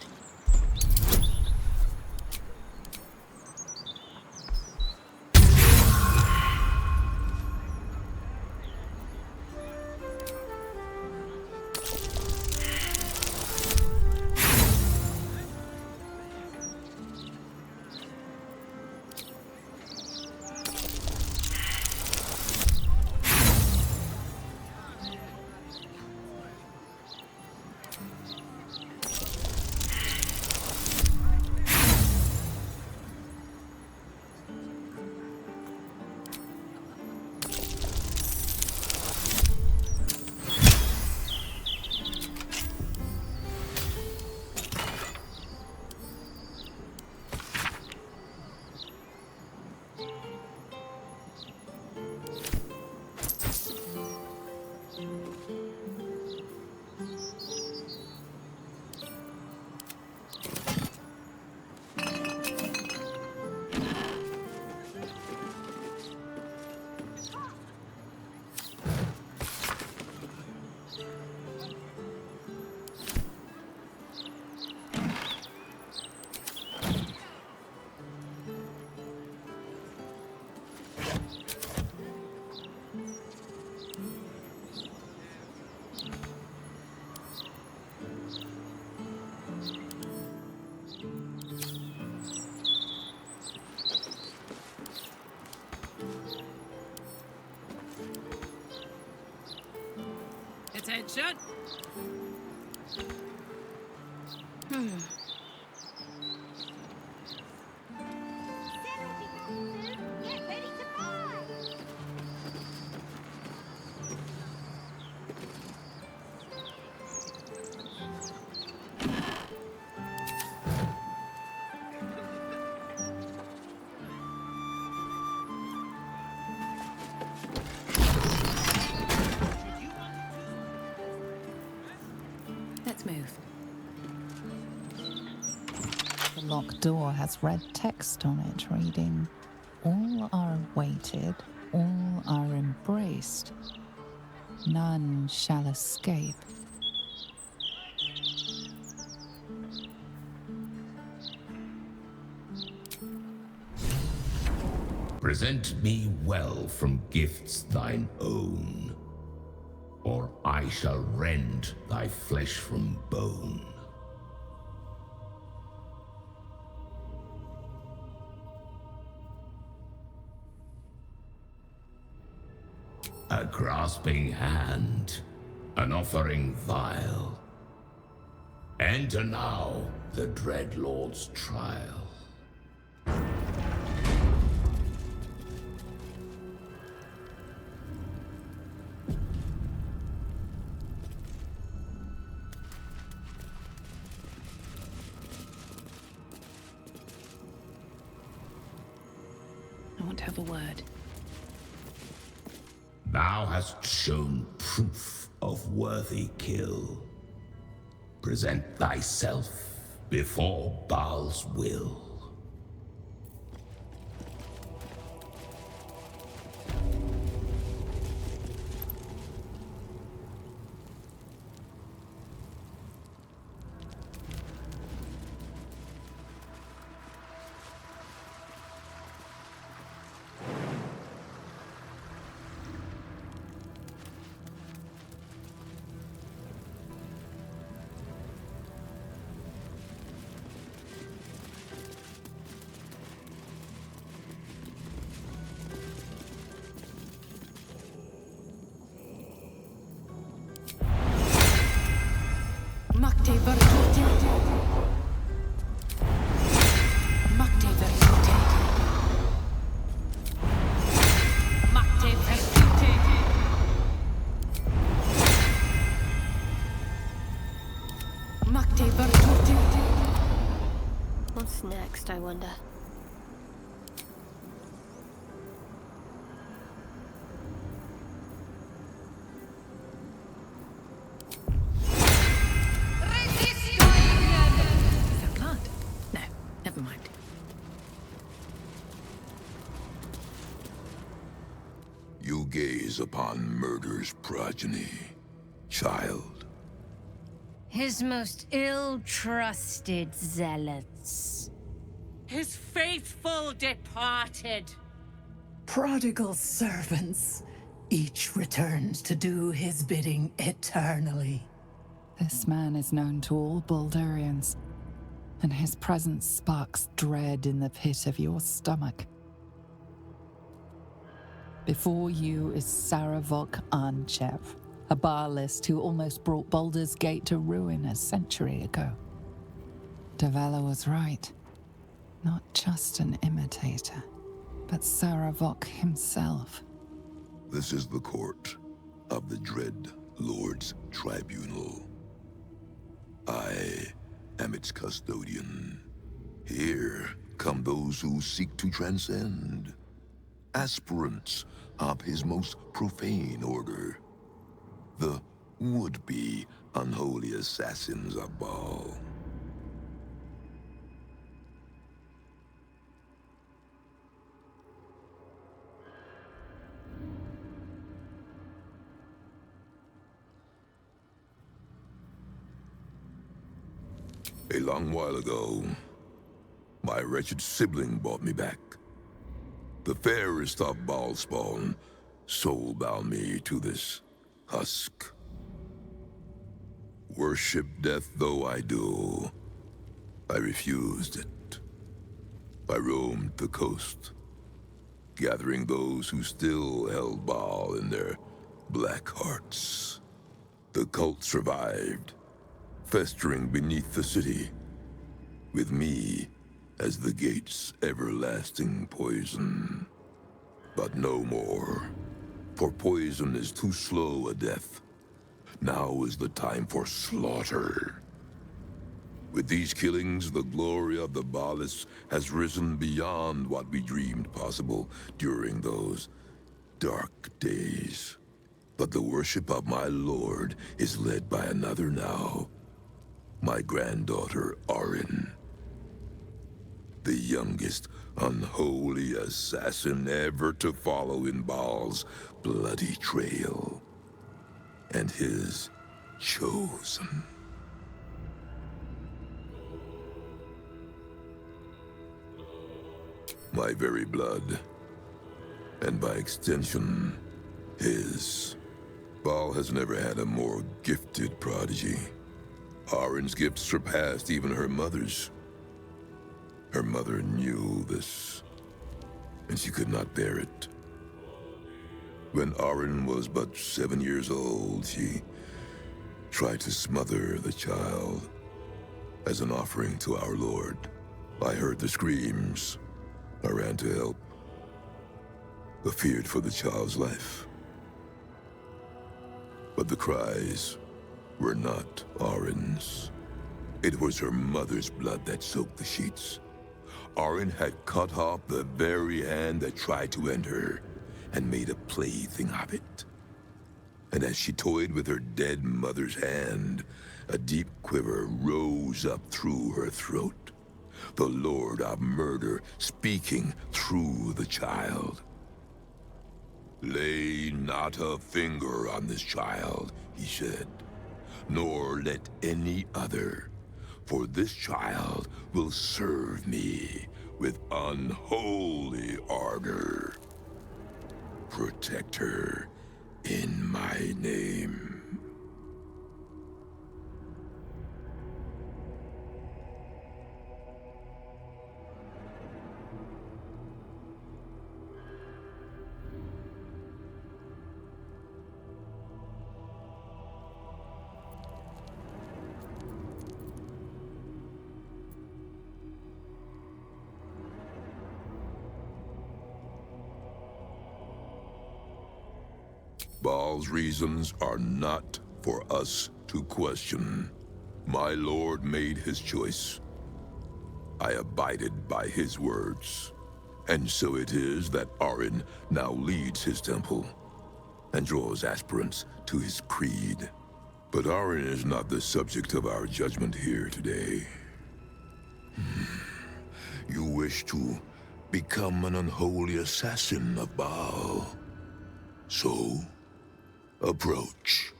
[SPEAKER 3] Attention!
[SPEAKER 26] Get ready to buy!
[SPEAKER 6] Let's move.
[SPEAKER 8] The locked door has red text on it reading, "All are awaited, all are embraced. None shall escape."
[SPEAKER 2] Present me well from gifts thine own, or I shall rend thy flesh from bone. A grasping hand, an offering vile. Enter now the Dread Lord's trial.
[SPEAKER 6] I want to have a word.
[SPEAKER 2] Thou hast shown proof of worthy kill. Present thyself before Baal's will.
[SPEAKER 6] What's next, I wonder?
[SPEAKER 19] Is that blood? No, never mind.
[SPEAKER 9] You gaze upon murder's progeny, child.
[SPEAKER 12] His most ill-trusted zealots.
[SPEAKER 1] His faithful departed.
[SPEAKER 7] Prodigal servants, each returns to do his bidding eternally.
[SPEAKER 8] This man is known to all Baldurians, and his presence sparks dread in the pit of your stomach. Before you is Saravok Arnchev, a Baalist who almost brought Baldur's Gate to ruin a century ago. Davella was right. Not just an imitator, but Saravok himself.
[SPEAKER 9] This is the court of the Dread Lord's Tribunal. I am its custodian. Here come those who seek to transcend, aspirants of his most profane order, the would-be unholy assassins of Baal. A long while ago, my wretched sibling brought me back. The fairest of Baal spawn soul-bound me to this husk. Worship death though I do, I refused it. I roamed the coast, gathering those who still held Baal in their black hearts. The cult survived, festering beneath the city, with me as the gate's everlasting poison. But no more, for poison is too slow a death. Now is the time for slaughter. With these killings, the glory of the Baalists has risen beyond what we dreamed possible during those dark days. But the worship of my lord is led by another now. My granddaughter, Arin. The youngest unholy assassin ever to follow in Baal's bloody trail. And his chosen. My very blood. And by extension, his. Baal has never had a more gifted prodigy. Arin's gifts surpassed even her mother's. Her mother knew this, and she could not bear it. When Arin was but 7 years old, she tried to smother the child as an offering to our Lord. I heard the screams. I ran to help, but feared for the child's life. But the cries were not Arin's. It was her mother's blood that soaked the sheets. Arin had cut off the very hand that tried to end her, and made a plaything of it. And as she toyed with her dead mother's hand, a deep quiver rose up through her throat. The Lord of Murder speaking through the child. "Lay not a finger on this child," he said, "nor let any other, for this child will serve me with unholy ardor. Protect her in my name." Baal's reasons are not for us to question. My lord made his choice. I abided by his words. And so it is that Arin now leads his temple and draws aspirants to his creed. But Arin is not the subject of our judgment here today. You wish to become an unholy assassin of Baal. So, approach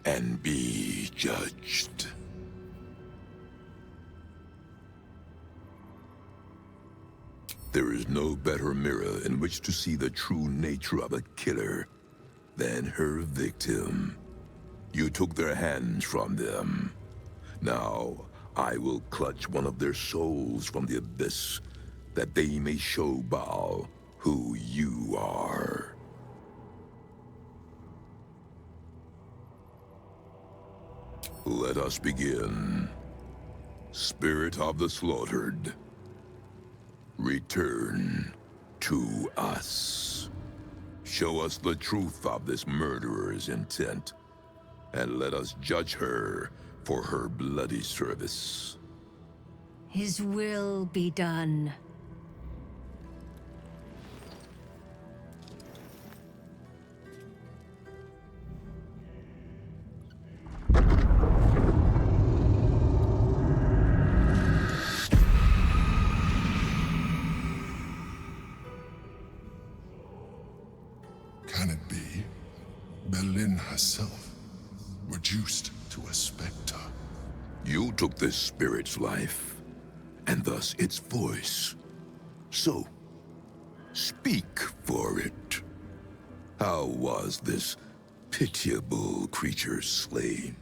[SPEAKER 9] and be judged. There is no better mirror in which to see the true nature of a killer than her victim. You took their hands from them. Now, I will clutch one of their souls from the abyss, that they may show Baal who you are. Let us begin. Spirit of the slaughtered, return to us. Show us the truth of this murderer's intent, and let us judge her for her bloody service.
[SPEAKER 12] His will be done.
[SPEAKER 16] Can it be Berlin herself, reduced to a specter?
[SPEAKER 9] You took this spirit's life, and thus its voice. So, speak for it. How was this pitiable creature slain?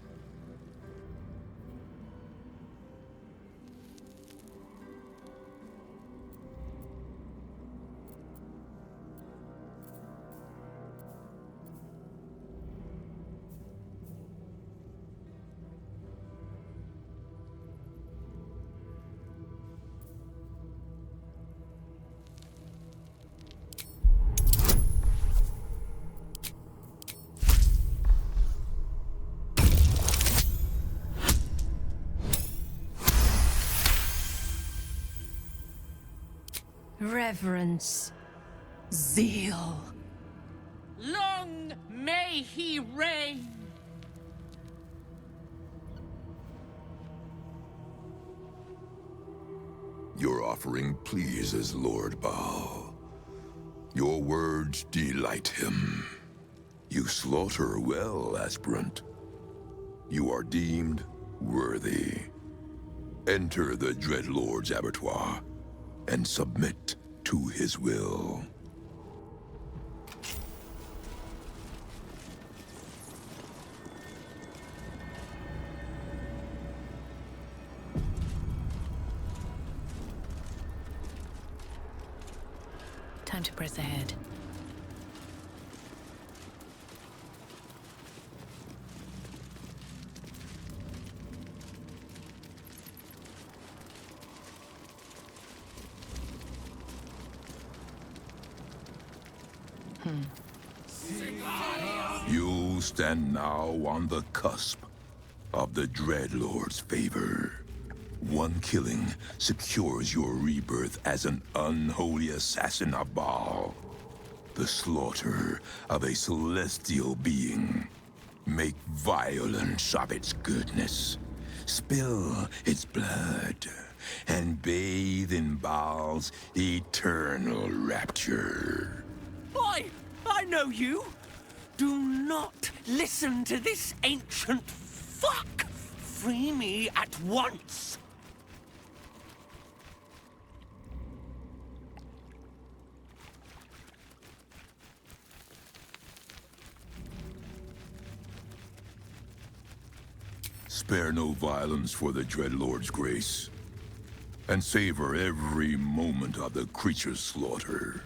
[SPEAKER 12] Reverence.
[SPEAKER 7] Zeal.
[SPEAKER 1] Long may he reign!
[SPEAKER 9] Your offering pleases Lord Baal. Your words delight him. You slaughter well, aspirant. You are deemed worthy. Enter the Dreadlord's abattoir and submit to his will.
[SPEAKER 19] Time to press ahead.
[SPEAKER 9] You stand now on the cusp of the Dreadlord's favor. One killing secures your rebirth as an unholy assassin of Baal. The slaughter of a celestial being. Make violence of its goodness. Spill its blood. And bathe in Baal's eternal rapture.
[SPEAKER 11] I know you! Do not listen to this ancient fuck! Free me at once!
[SPEAKER 9] Spare no violence for the Dreadlord's grace, and savor every moment of the creature's slaughter.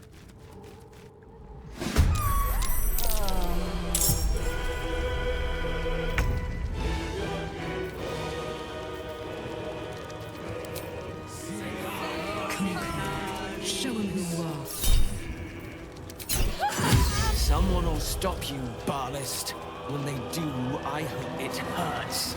[SPEAKER 3] Show him who you are.
[SPEAKER 11] Someone will stop you, Baalist. When they do, I hope it hurts.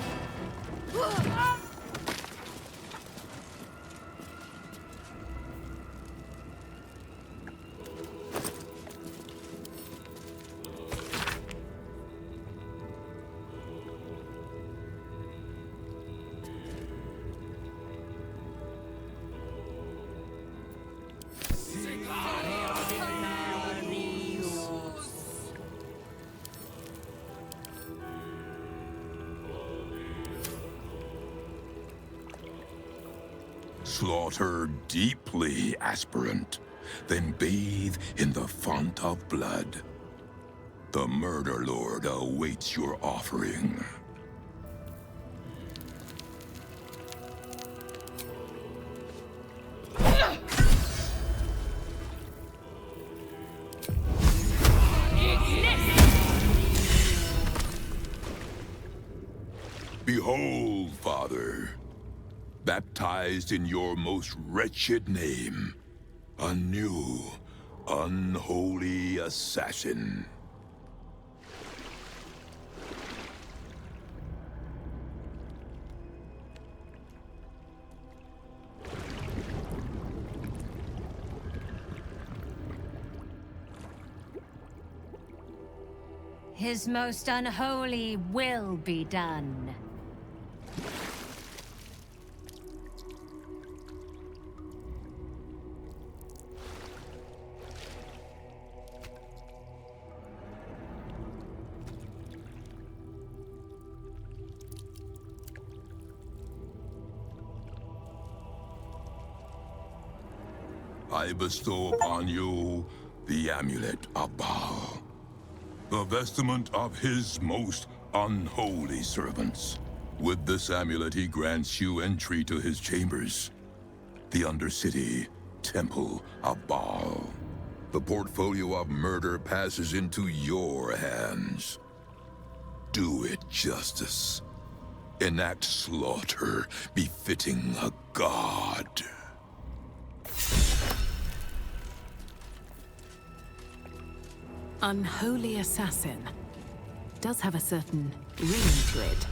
[SPEAKER 9] Slaughter deeply, aspirant, then bathe in the font of blood. The Murder Lord awaits your offering. Behold, Father, baptized in your most wretched name, a new, unholy assassin.
[SPEAKER 12] His most unholy will be done.
[SPEAKER 9] I bestow upon you the amulet of Baal, the vestment of his most unholy servants. With this amulet, he grants you entry to his chambers, the Undercity Temple of Baal. The portfolio of murder passes into your hands. Do it justice. Enact slaughter befitting a god.
[SPEAKER 3] Unholy assassin. Does have a certain ring to it.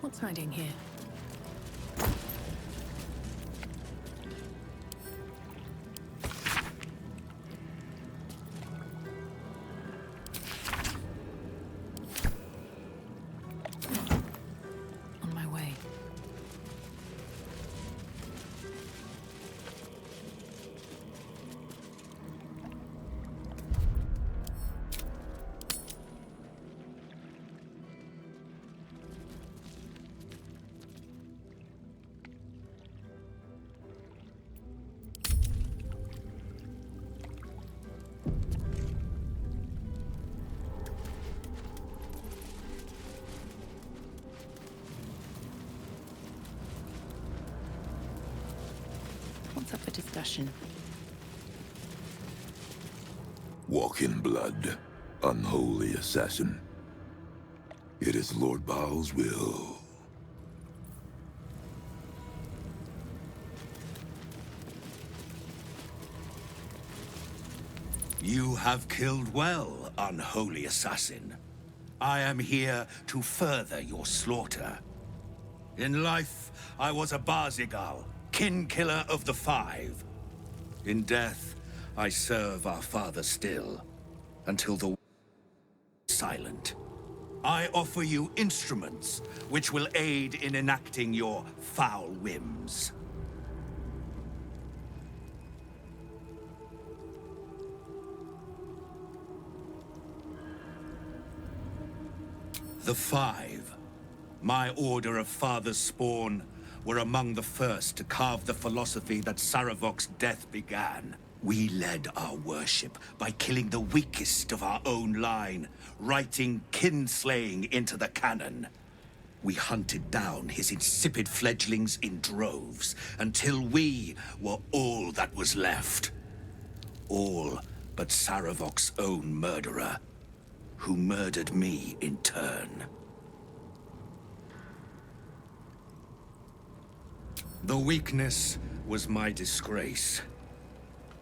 [SPEAKER 3] What's hiding here? On my way. What's up for discussion?
[SPEAKER 9] Walk in blood, unholy assassin. It is Lord Baal's will.
[SPEAKER 11] You have killed well, unholy assassin. I am here to further your slaughter. In life, I was a Barzigal, kin-killer of the Five. In death, I serve our father still, until the silent. I offer you instruments which will aid in enacting your foul whims. The Five, my order of father's spawn, were among the first to carve the philosophy that Saravok's death began. We led our worship by killing the weakest of our own line, writing kinslaying into the canon. We hunted down his insipid fledglings in droves, until we were all that was left. All but Saravok's own murderer, who murdered me in turn. The weakness was my disgrace,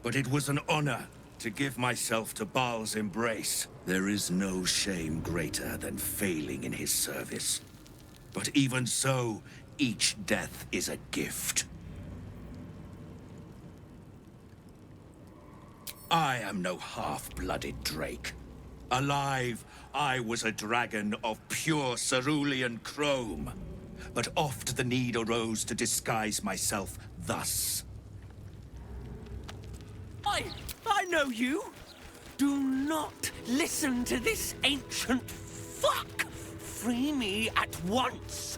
[SPEAKER 11] but it was an honor to give myself to Baal's embrace. There is no shame greater than failing in his service. But even so, each death is a gift. I am no half-blooded Drake. Alive, I was a dragon of pure cerulean chrome. But oft the need arose to disguise myself thus.
[SPEAKER 1] I know you. Do not listen to this ancient fuck. Free me at once.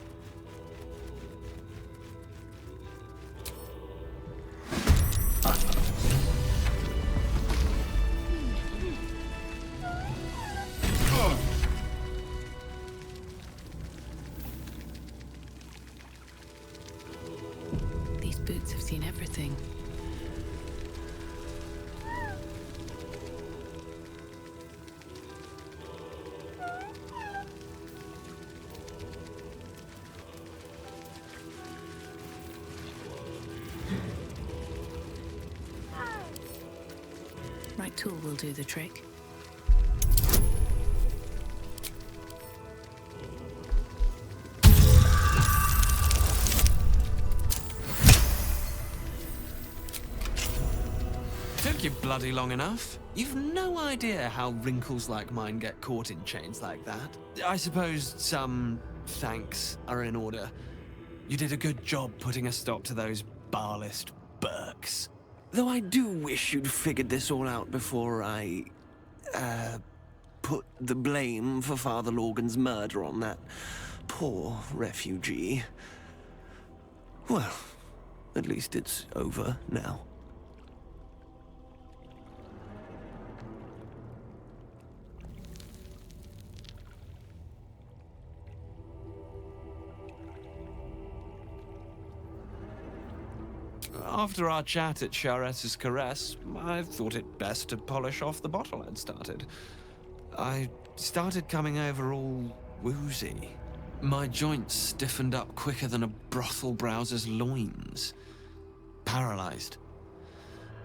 [SPEAKER 6] These boots have seen everything. Right tool will do the trick.
[SPEAKER 13] Took you bloody long enough. You've no idea how wrinkles like mine get caught in chains like that. I suppose some thanks are in order. You did a good job putting a stop to those Baalist Burks. Though I do wish you'd figured this all out before I, put the blame for Father Lorgan's murder on that poor refugee. Well, at least it's over now. After our chat at Charessa's Caress, I thought it best to polish off the bottle I'd started. I started coming over all woozy. My joints stiffened up quicker than a brothel browser's loins. Paralyzed.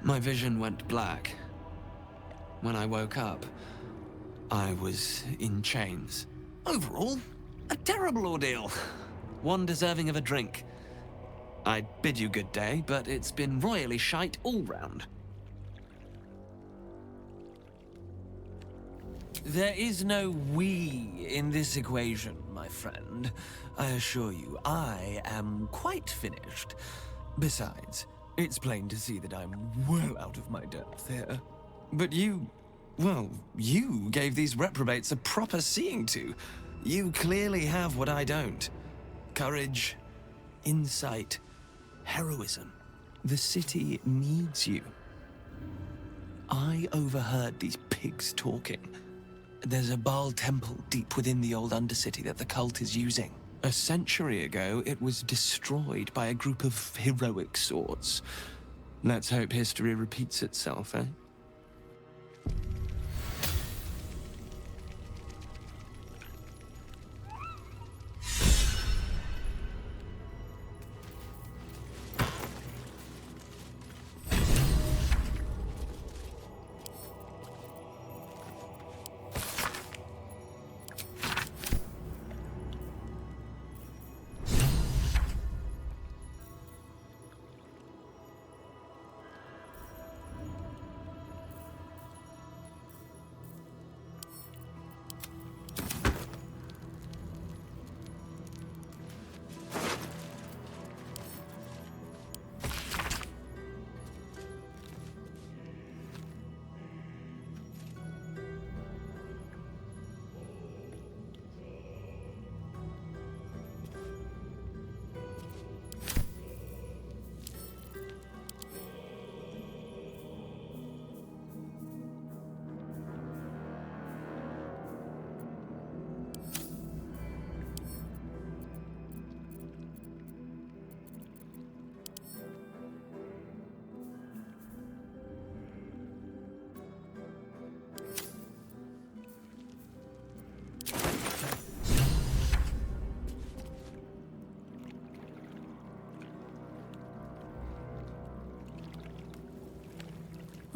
[SPEAKER 13] My vision went black. When I woke up, I was in chains. Overall, a terrible ordeal. One deserving of a drink. I bid you good day, but it's been royally shite all round. There is no we in this equation, my friend. I assure you, I am quite finished. Besides, it's plain to see that I'm well out of my depth here. But you gave these reprobates a proper seeing to. You clearly have what I don't. Courage, insight, heroism. The city needs you. I overheard these pigs talking. There's a Baal temple deep within the old Undercity that the cult is using. A century ago, it was destroyed by a group of heroic sorts. Let's hope history repeats itself, eh?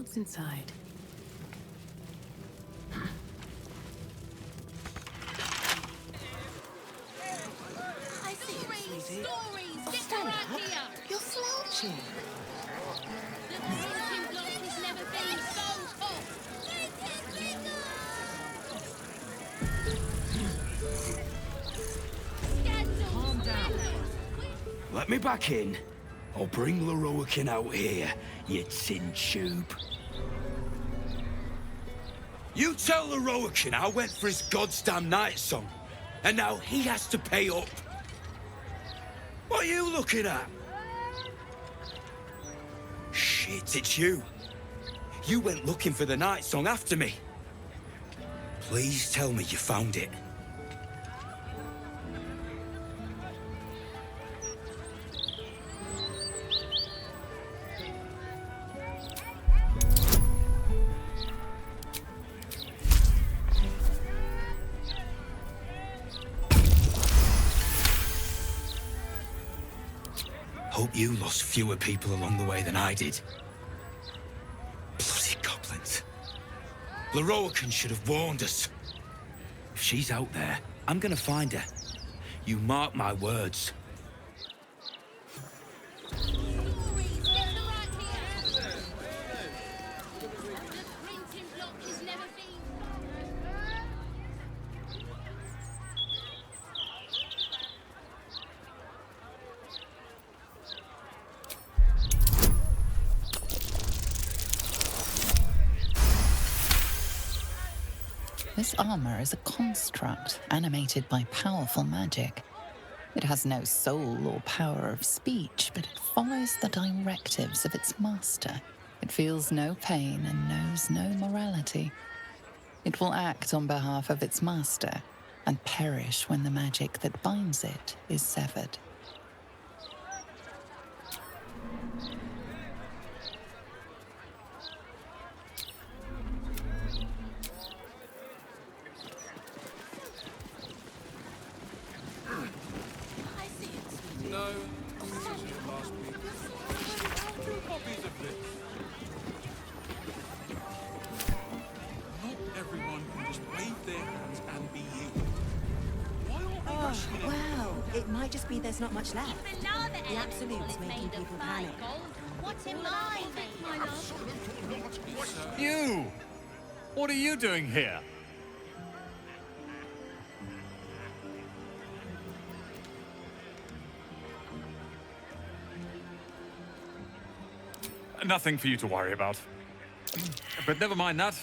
[SPEAKER 6] What's inside?
[SPEAKER 14] I see it, sweetie. Oh, stand up. You're slouching.
[SPEAKER 15] Calm down. Let me back in. I'll bring Lorroakin out here, you tin tube. You tell Lorroakin I went for his goddamn night song, and now he has to pay up. What are you looking at? Shit, it's you. You went looking for the night song after me. Please tell me you found it. Hope you lost fewer people along the way than I did. Bloody goblins. Lorroakin should have warned us. If she's out there, I'm gonna find her. You mark my words.
[SPEAKER 8] This armor is a construct animated by powerful magic. It has no soul or power of speech, but it follows the directives of its master. It feels no pain and knows no morality. It will act on behalf of its master and perish when the magic that binds it is severed.
[SPEAKER 17] No, last week. 2 copies of this. Not everyone can just wave their hands and be healed. Why aren't we rushing it?
[SPEAKER 18] Wow, it might just be there's not much left. The absolute's making people panic.
[SPEAKER 21] What's in mine?
[SPEAKER 17] You! What are you doing here? Nothing for you to worry about. But never mind that.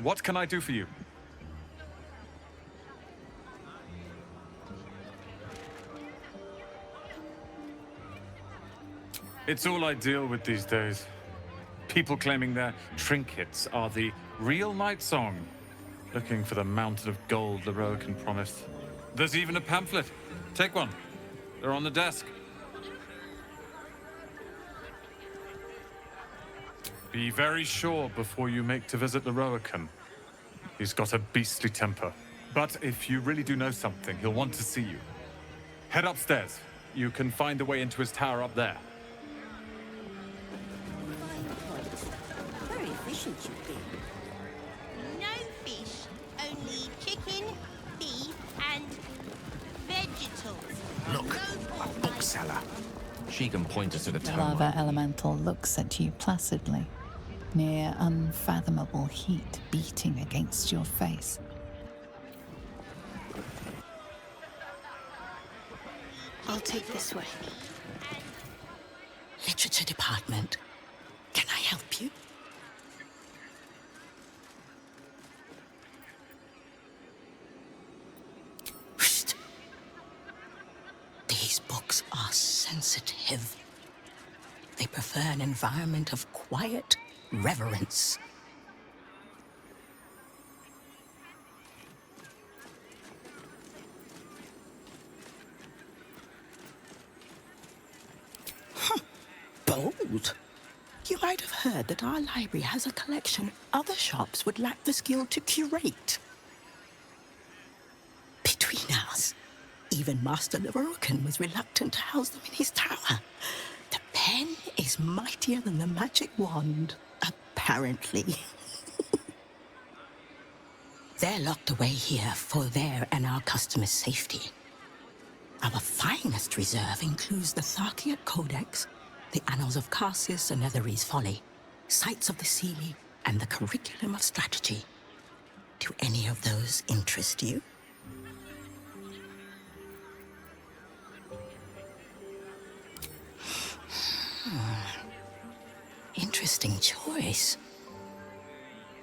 [SPEAKER 17] What can I do for you? It's all I deal with these days. People claiming their trinkets are the real night song, looking for the mountain of gold Lorroakin promised. There's even a pamphlet. Take one. They're on the desk. Be very sure before you make to visit Lorroakin. He's got a beastly temper. But if you really do know something, he'll want to see you. Head upstairs. You can find the way into his tower up there.
[SPEAKER 18] Very efficient you've been.
[SPEAKER 26] No fish, only chicken, beef, and vegetables.
[SPEAKER 5] Look, a bookseller. She can point us to the
[SPEAKER 8] The
[SPEAKER 5] tower.
[SPEAKER 8] lava elemental looks at you placidly, near unfathomable heat beating against your face.
[SPEAKER 18] I'll take this way.
[SPEAKER 14] Literature department. Can I help you? Whoosh. These books are sensitive. They prefer an environment of quiet reverence. Bold. You might have heard that our library has a collection other shops would lack the skill to curate. Between us, even Master Lorroakin was reluctant to house them in his tower. The pen is mightier than the magic wand. A apparently. They're locked away here for their and our customers' safety. Our finest reserve includes the Tharkiot Codex, the Annals of Carsis and Netherese Folly, Sights of the Sealy, and the Curriculum of Strategy. Do any of those interest you? Interesting choice.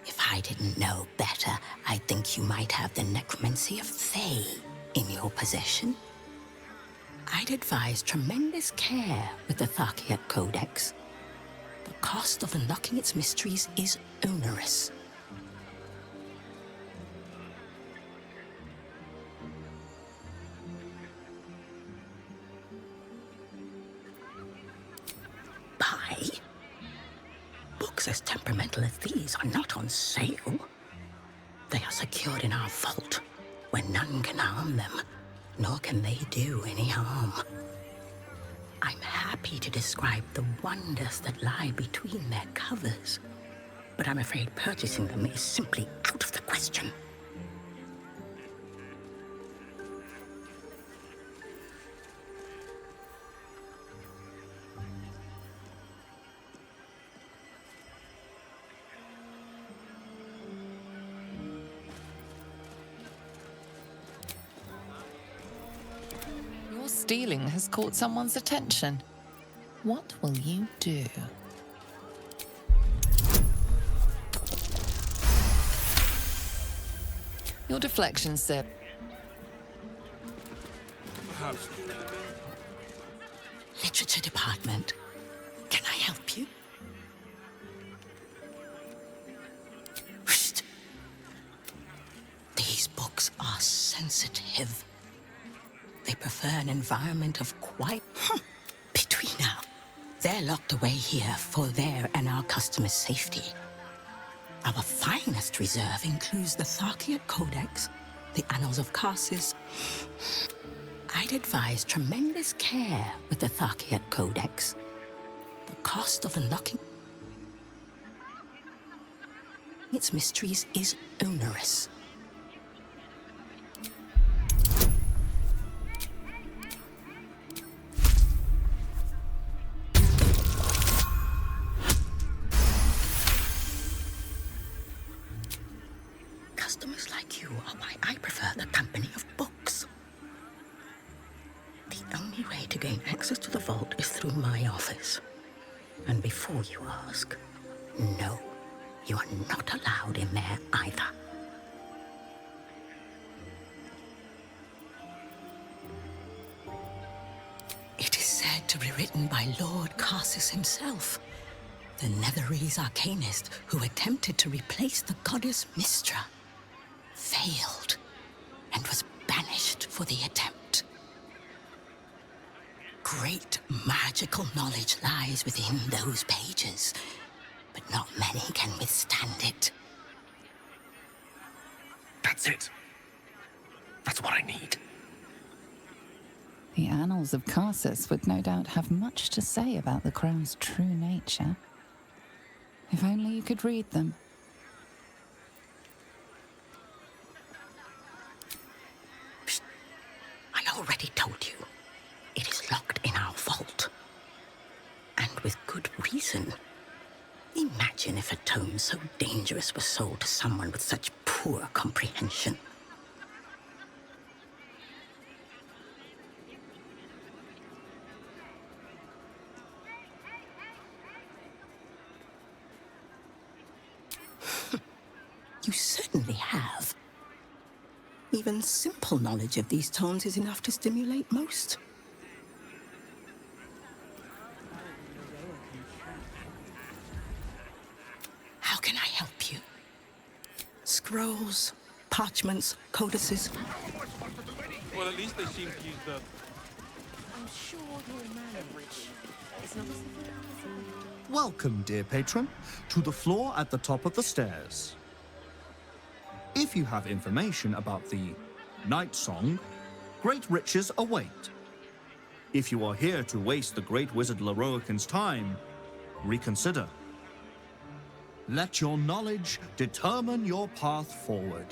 [SPEAKER 14] If I didn't know better, I'd think you might have the necromancy of Thay in your possession. I'd advise tremendous care with the Tharkiot Codex. The cost of unlocking its mysteries is onerous. Buy? Books as temperamental as these are not on sale. They are secured in our vault, where none can harm them, nor can they do any harm. I'm happy to describe the wonders that lie between their covers, but I'm afraid purchasing them is simply out of the question.
[SPEAKER 8] Your stealing has caught someone's attention. What will you do? Your deflection, sir.
[SPEAKER 15] Perhaps.
[SPEAKER 14] Literature department. Can I help you? Whoosh. These books are sensitive. They prefer an environment of quiet. Between now. They're locked away here for their and our customers' safety. Our finest reserve includes the Tharkiot Codex, the Annals of Carsis. I'd advise tremendous care with the Tharkiot Codex. The cost of unlocking its mysteries is onerous. Customers like you are why I prefer the company of books. The only way to gain access to the vault is through my office. And before you ask, no, you are not allowed in there either. It is said to be written by Lord Carsis himself, the Netherese arcanist who attempted to replace the goddess Mystra. Failed, and was banished for the attempt. Great magical knowledge lies within those pages, but not many can withstand it.
[SPEAKER 5] That's it. That's what I need.
[SPEAKER 8] The Annals of Carsis would no doubt have much to say about the crown's true nature. If only you could read them.
[SPEAKER 14] I already told you. It is locked in our vault. And with good reason. Imagine if a tome so dangerous was sold to someone with such poor comprehension. You certainly have. Even simple knowledge of these tones is enough to stimulate most. How can I help you? Scrolls, parchments, codices.
[SPEAKER 17] Well, at least they seem to use the...
[SPEAKER 18] I'm sure you'll manage. It's not as
[SPEAKER 4] Welcome, dear patron, to the floor at the top of the stairs. If you have information about the Night Song, great riches await. If you are here to waste the great wizard Leroican's time, reconsider. Let your knowledge determine your path forward.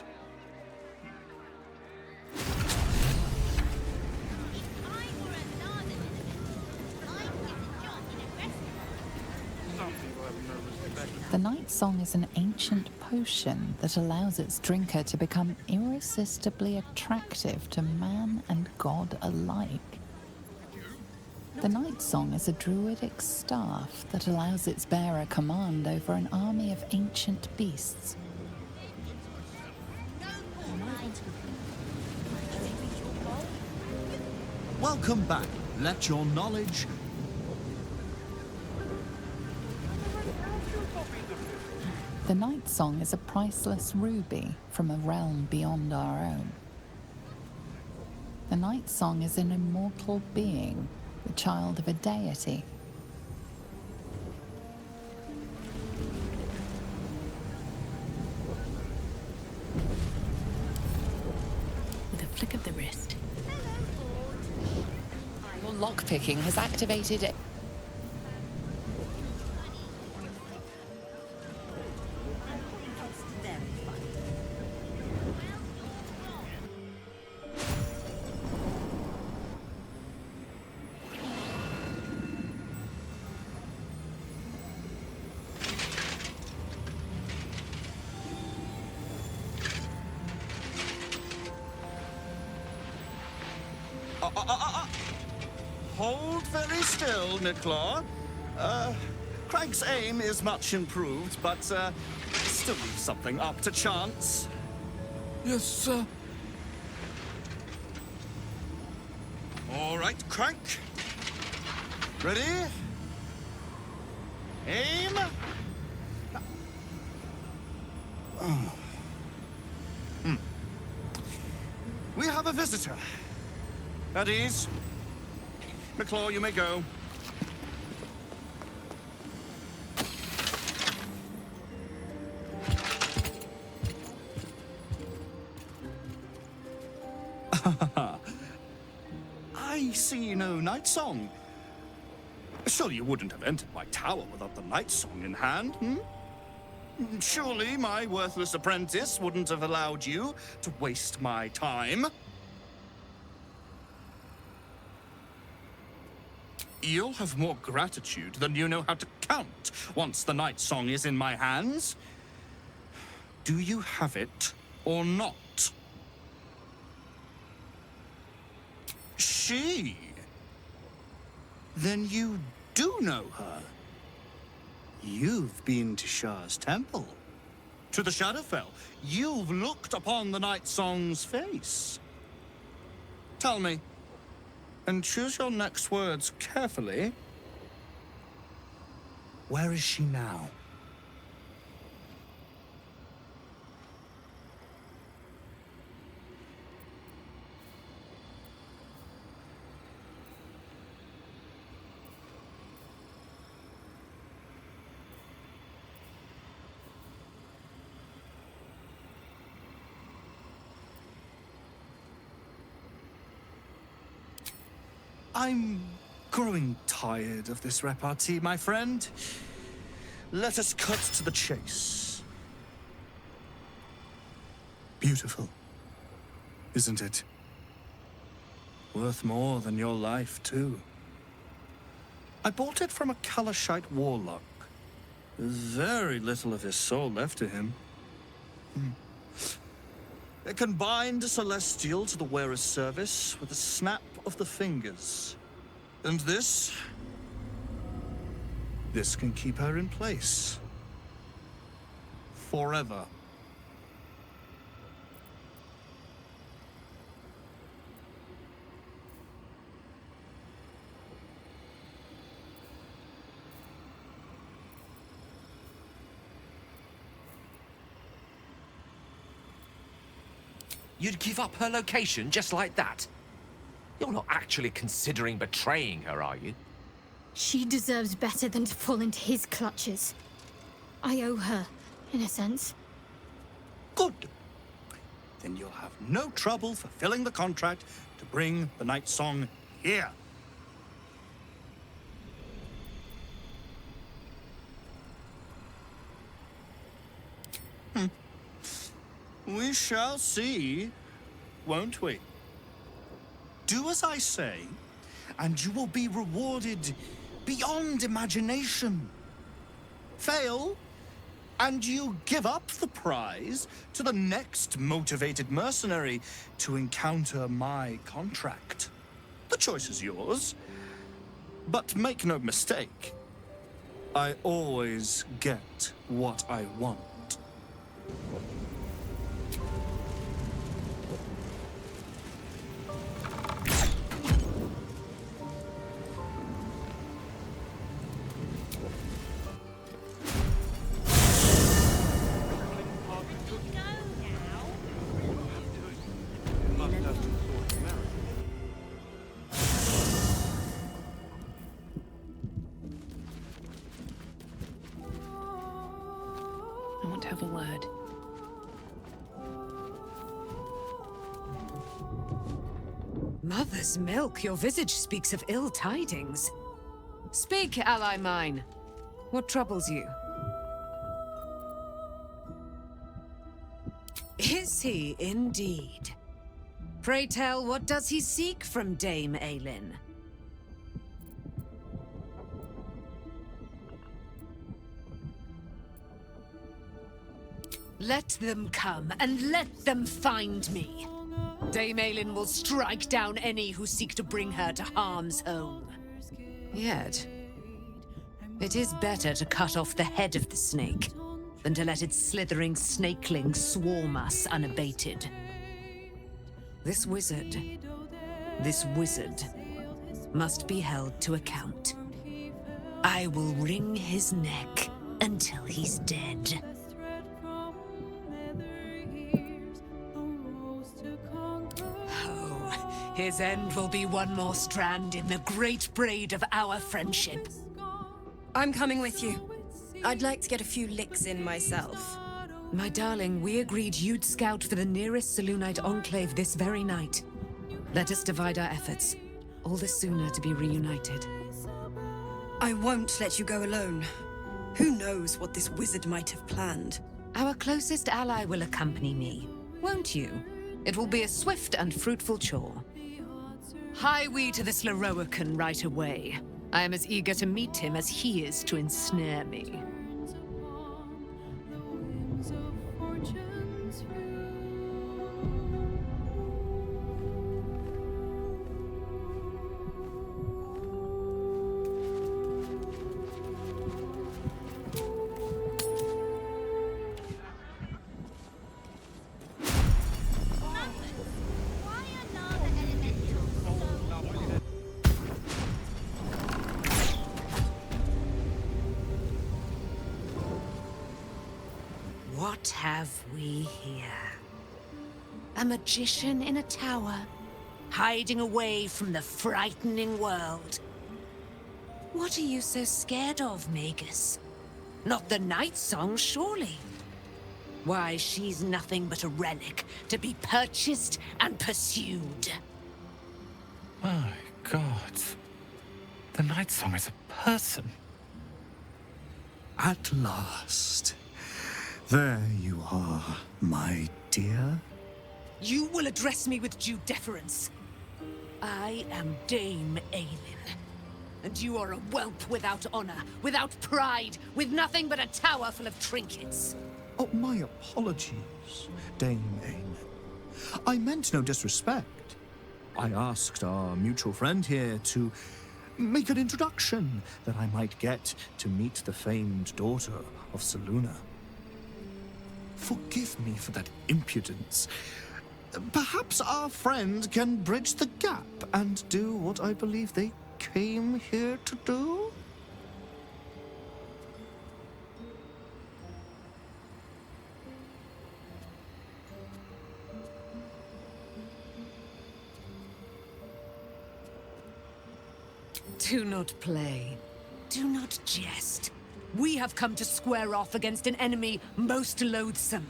[SPEAKER 8] The Night Song is an ancient potion that allows its drinker to become irresistibly attractive to man and god alike. The Night Song is a druidic staff that allows its bearer command over an army of ancient beasts.
[SPEAKER 4] Welcome back. Let your knowledge...
[SPEAKER 8] The Night Song is a priceless ruby from a realm beyond our own. The Night Song is an immortal being, the child of a deity.
[SPEAKER 14] With a flick of the wrist.
[SPEAKER 8] Your lockpicking has activated it.
[SPEAKER 4] Hold very still, Nicklaw. Craig's aim is much improved, but still leaves something up to chance.
[SPEAKER 15] Yes, sir. All right, Crank. Ready? Aim. Oh. We have a visitor. At ease. McClaw, you may go. I see no Night Song. Surely you wouldn't have entered my tower without the Night Song in hand, hmm? Surely my worthless apprentice wouldn't have allowed you to waste my time. You'll have more gratitude than you know how to count once the Night Song is in my hands. Do you have it or not? She? Then you do know her. You've been to Shah's temple, to the Shadowfell. You've looked upon the Night Song's face. Tell me, and choose your next words carefully. Where is she now? I'm growing tired of this repartee, my friend. Let us cut to the chase. Beautiful, isn't it? Worth more than your life, too. I bought it from a Kalashite warlock. There's very little of his soul left to him. It can bind a celestial to the wearer's service with a snap of the fingers. And this can keep her in place. Forever.
[SPEAKER 5] You'd give up her location just like that? You're not actually considering betraying her, are you?
[SPEAKER 21] She deserves better than to fall into his clutches. I owe her, in a sense.
[SPEAKER 4] Good. Then you'll have no trouble fulfilling the contract to bring the Night Song here. We shall see, won't we? Do as I say, and you will be rewarded beyond imagination. Fail, and you give up the prize to the next motivated mercenary to encounter my contract. The choice is yours, but make no mistake, I always get what I want.
[SPEAKER 3] I want to have a word.
[SPEAKER 10] Mother's milk, your visage speaks of ill tidings.
[SPEAKER 3] Speak, ally mine. What troubles you?
[SPEAKER 10] Is he indeed? Pray tell, what does he seek from Dame Aelin? Let them come, and let them find me. Dame Aelin will strike down any who seek to bring her to harm's home. Yet, it is better to cut off the head of the snake than to let its slithering snakeling swarm us unabated. This wizard must be held to account. I will wring his neck until he's dead. Oh, his end will be one more strand in the great braid of our friendship.
[SPEAKER 18] I'm coming with you. I'd like to get a few licks in myself.
[SPEAKER 10] My darling, we agreed you'd scout for the nearest Selûnite enclave this very night. Let us divide our efforts. All the sooner to be reunited.
[SPEAKER 18] I won't let you go alone. Who knows what this wizard might have planned?
[SPEAKER 10] Our closest ally will accompany me, won't you? It will be a swift and fruitful chore. Hie we to the Slaroakan right away. I am as eager to meet him as he is to ensnare me. What have we here? A magician in a tower, hiding away from the frightening world. What are you so scared of, Magus? Not the night song, surely? Why, she's nothing but a relic to be purchased and pursued.
[SPEAKER 17] My God. The night song is a person.
[SPEAKER 4] At last. There you are, my dear.
[SPEAKER 10] You will address me with due deference. I am Dame Aelin. And you are a whelp without honor, without pride, with nothing but a tower full of trinkets.
[SPEAKER 4] Oh, my apologies, Dame Aelin. I meant no disrespect. I asked our mutual friend here to make an introduction that I might get to meet the famed daughter of Selûne. Forgive me for that impudence. Perhaps our friend can bridge the gap and do what I believe they came here to do?
[SPEAKER 10] Do not play. Do not jest. We have come to square off against an enemy most loathsome.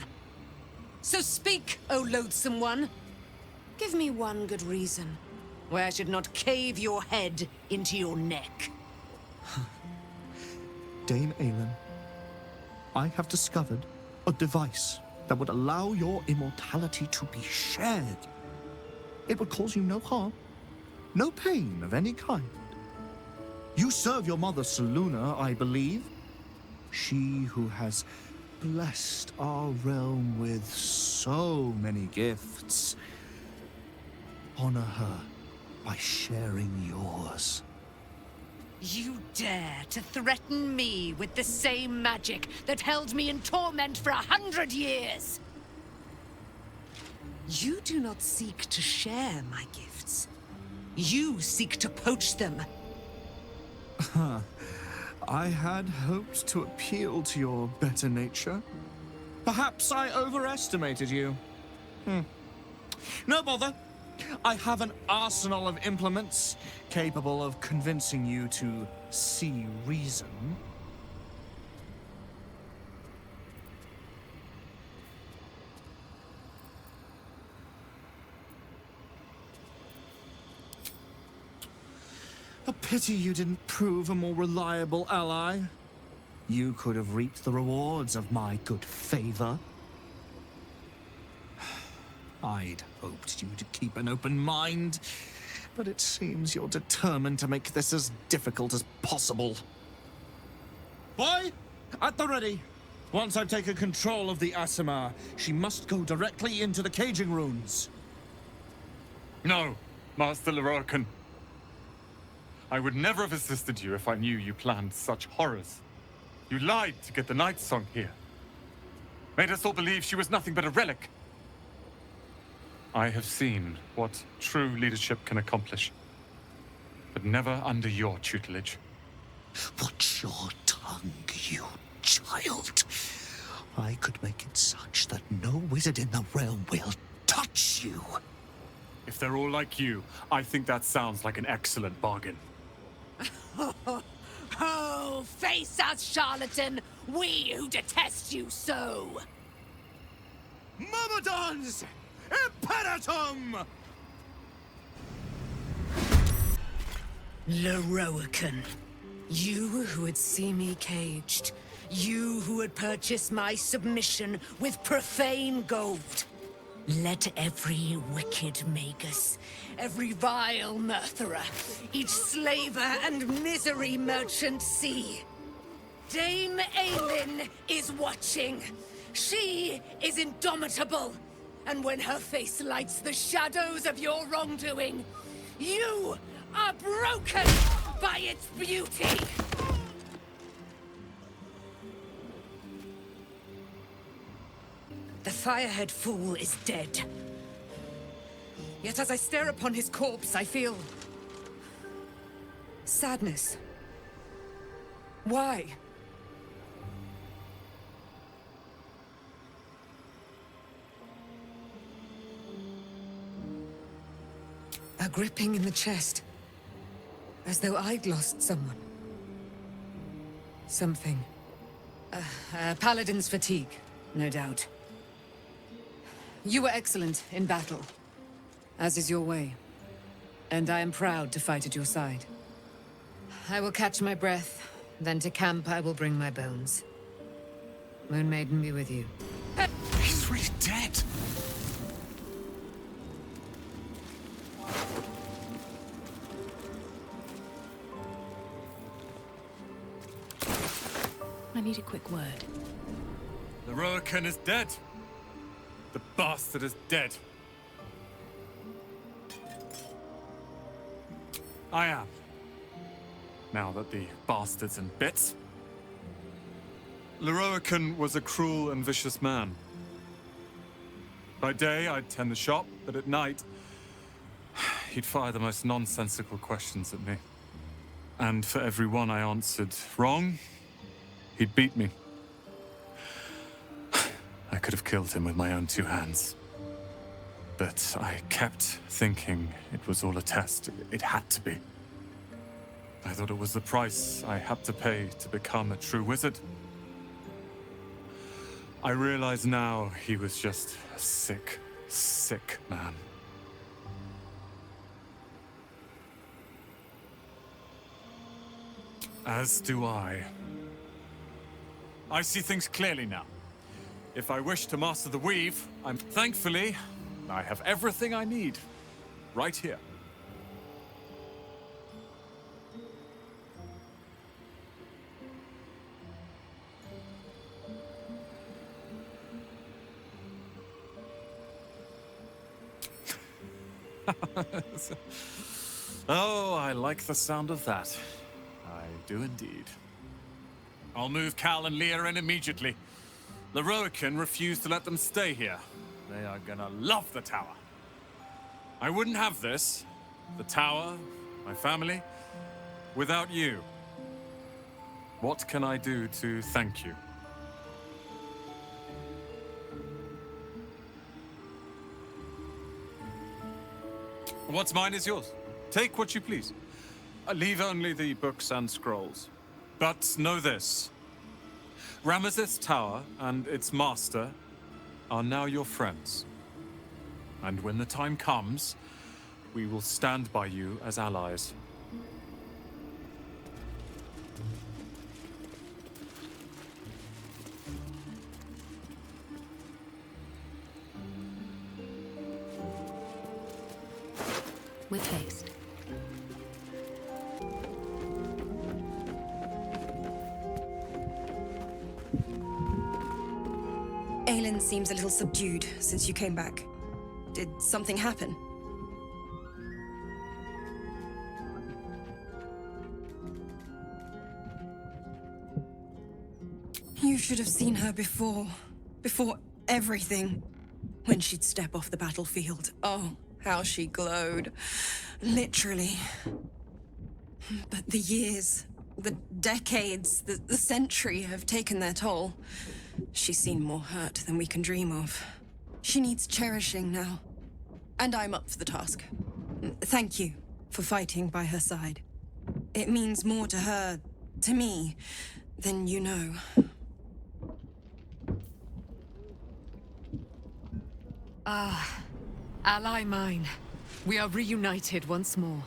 [SPEAKER 10] So speak, O loathsome one. Give me one good reason why I should not cave your head into your neck.
[SPEAKER 4] Dame Aelin, I have discovered a device that would allow your immortality to be shared. It would cause you no harm, no pain of any kind. You serve your mother, Seluna, I believe. She who has blessed our realm with so many gifts. Honor her by sharing yours.
[SPEAKER 10] You dare to threaten me with the same magic that held me in torment for 100 years? You do not seek to share my gifts. You seek to poach them.
[SPEAKER 4] I had hoped to appeal to your better nature. Perhaps I overestimated you. No bother. I have an arsenal of implements capable of convincing you to see reason. A pity you didn't prove a more reliable ally. You could have reaped the rewards of my good favor. I'd hoped you to keep an open mind, but it seems you're determined to make this as difficult as possible. Boy, at the ready. Once I've taken control of the Aasimar, she must go directly into the caging runes.
[SPEAKER 17] No, Master Lorcan. I would never have assisted you if I knew you planned such horrors. You lied to get the Night Song here. Made us all believe she was nothing but a relic. I have seen what true leadership can accomplish, but never under your tutelage.
[SPEAKER 4] Watch your tongue, you child. I could make it such that no wizard in the realm will touch you.
[SPEAKER 17] If they're all like you, I think that sounds like an excellent bargain.
[SPEAKER 10] Oh, face us, charlatan! We who detest you so!
[SPEAKER 4] Myrmidons! Imperatum!
[SPEAKER 10] Lorcan, you who would see me caged, you who would purchase my submission with profane gold. Let every wicked magus, every vile murtherer, each slaver and misery merchant see. Dame Aelin is watching. She is indomitable. And when her face lights the shadows of your wrongdoing, you are broken by its beauty. The Firehead Fool is dead. Yet as I stare upon his corpse, I feel sadness. Why? A gripping in the chest, as though I'd lost someone. Something. Paladin's fatigue, no doubt. You were excellent in battle, as is your way. And I am proud to fight at your side. I will catch my breath, then to camp I will bring my bones. Moon Maiden be with you.
[SPEAKER 5] He's really dead.
[SPEAKER 6] I need a quick word.
[SPEAKER 17] The Lorcan is dead. The bastard is dead. I am. Now that the bastard's in bits. Lorcan was a cruel and vicious man. By day, I'd tend the shop, but at night, he'd fire the most nonsensical questions at me. And for every one I answered wrong, he'd beat me. I could have killed him with my own two hands. But I kept thinking it was all a test. It had to be. I thought it was the price I had to pay to become a true wizard. I realize now he was just a sick, sick man. As do I. I see things clearly now. If I wish to master the weave, thankfully, I have everything I need. Right here. Oh, I like the sound of that. I do indeed. I'll move Cal and Leah in immediately. Leroican refused to let them stay here. They are gonna love the tower. I wouldn't have this, the tower, my family, without you. What can I do to thank you? What's mine is yours. Take what you please. Leave only the books and scrolls. But know this. Ramesses Tower and its master are now your friends. And when the time comes, we will stand by you as allies.
[SPEAKER 6] With haste.
[SPEAKER 18] Aelin seems a little subdued since you came back. Did something happen? You should have seen her before everything. When she'd step off the battlefield. Oh, how she glowed. Literally. But the years, the decades, the century have taken their toll. She's seen more hurt than we can dream of. She needs cherishing now. And I'm up for the task. Thank you for fighting by her side. It means more to her, to me, than you know.
[SPEAKER 3] Ah, ally mine. We are reunited once more.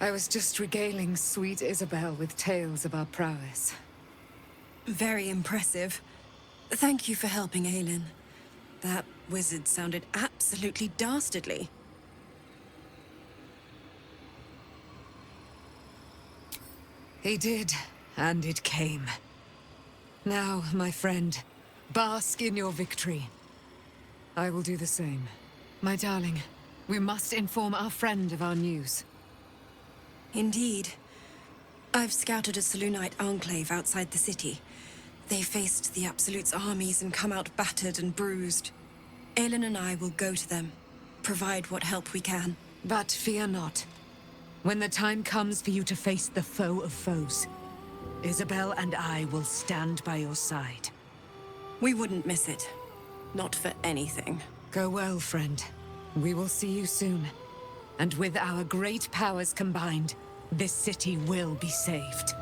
[SPEAKER 3] I was just regaling sweet Isabel with tales of our prowess.
[SPEAKER 18] Very impressive. Thank you for helping Aelin. That wizard sounded absolutely dastardly.
[SPEAKER 3] He did, and it came. Now, my friend, bask in your victory. I will do the same. My darling, we must inform our friend of our news.
[SPEAKER 18] Indeed. I've scouted a Selûnite enclave outside the city. They faced the Absolute's armies and come out battered and bruised. Aelin and I will go to them, provide what help we can.
[SPEAKER 3] But fear not. When the time comes for you to face the foe of foes, Isabel and I will stand by your side.
[SPEAKER 18] We wouldn't miss it. Not for anything.
[SPEAKER 3] Go well, friend. We will see you soon. And with our great powers combined, this city will be saved.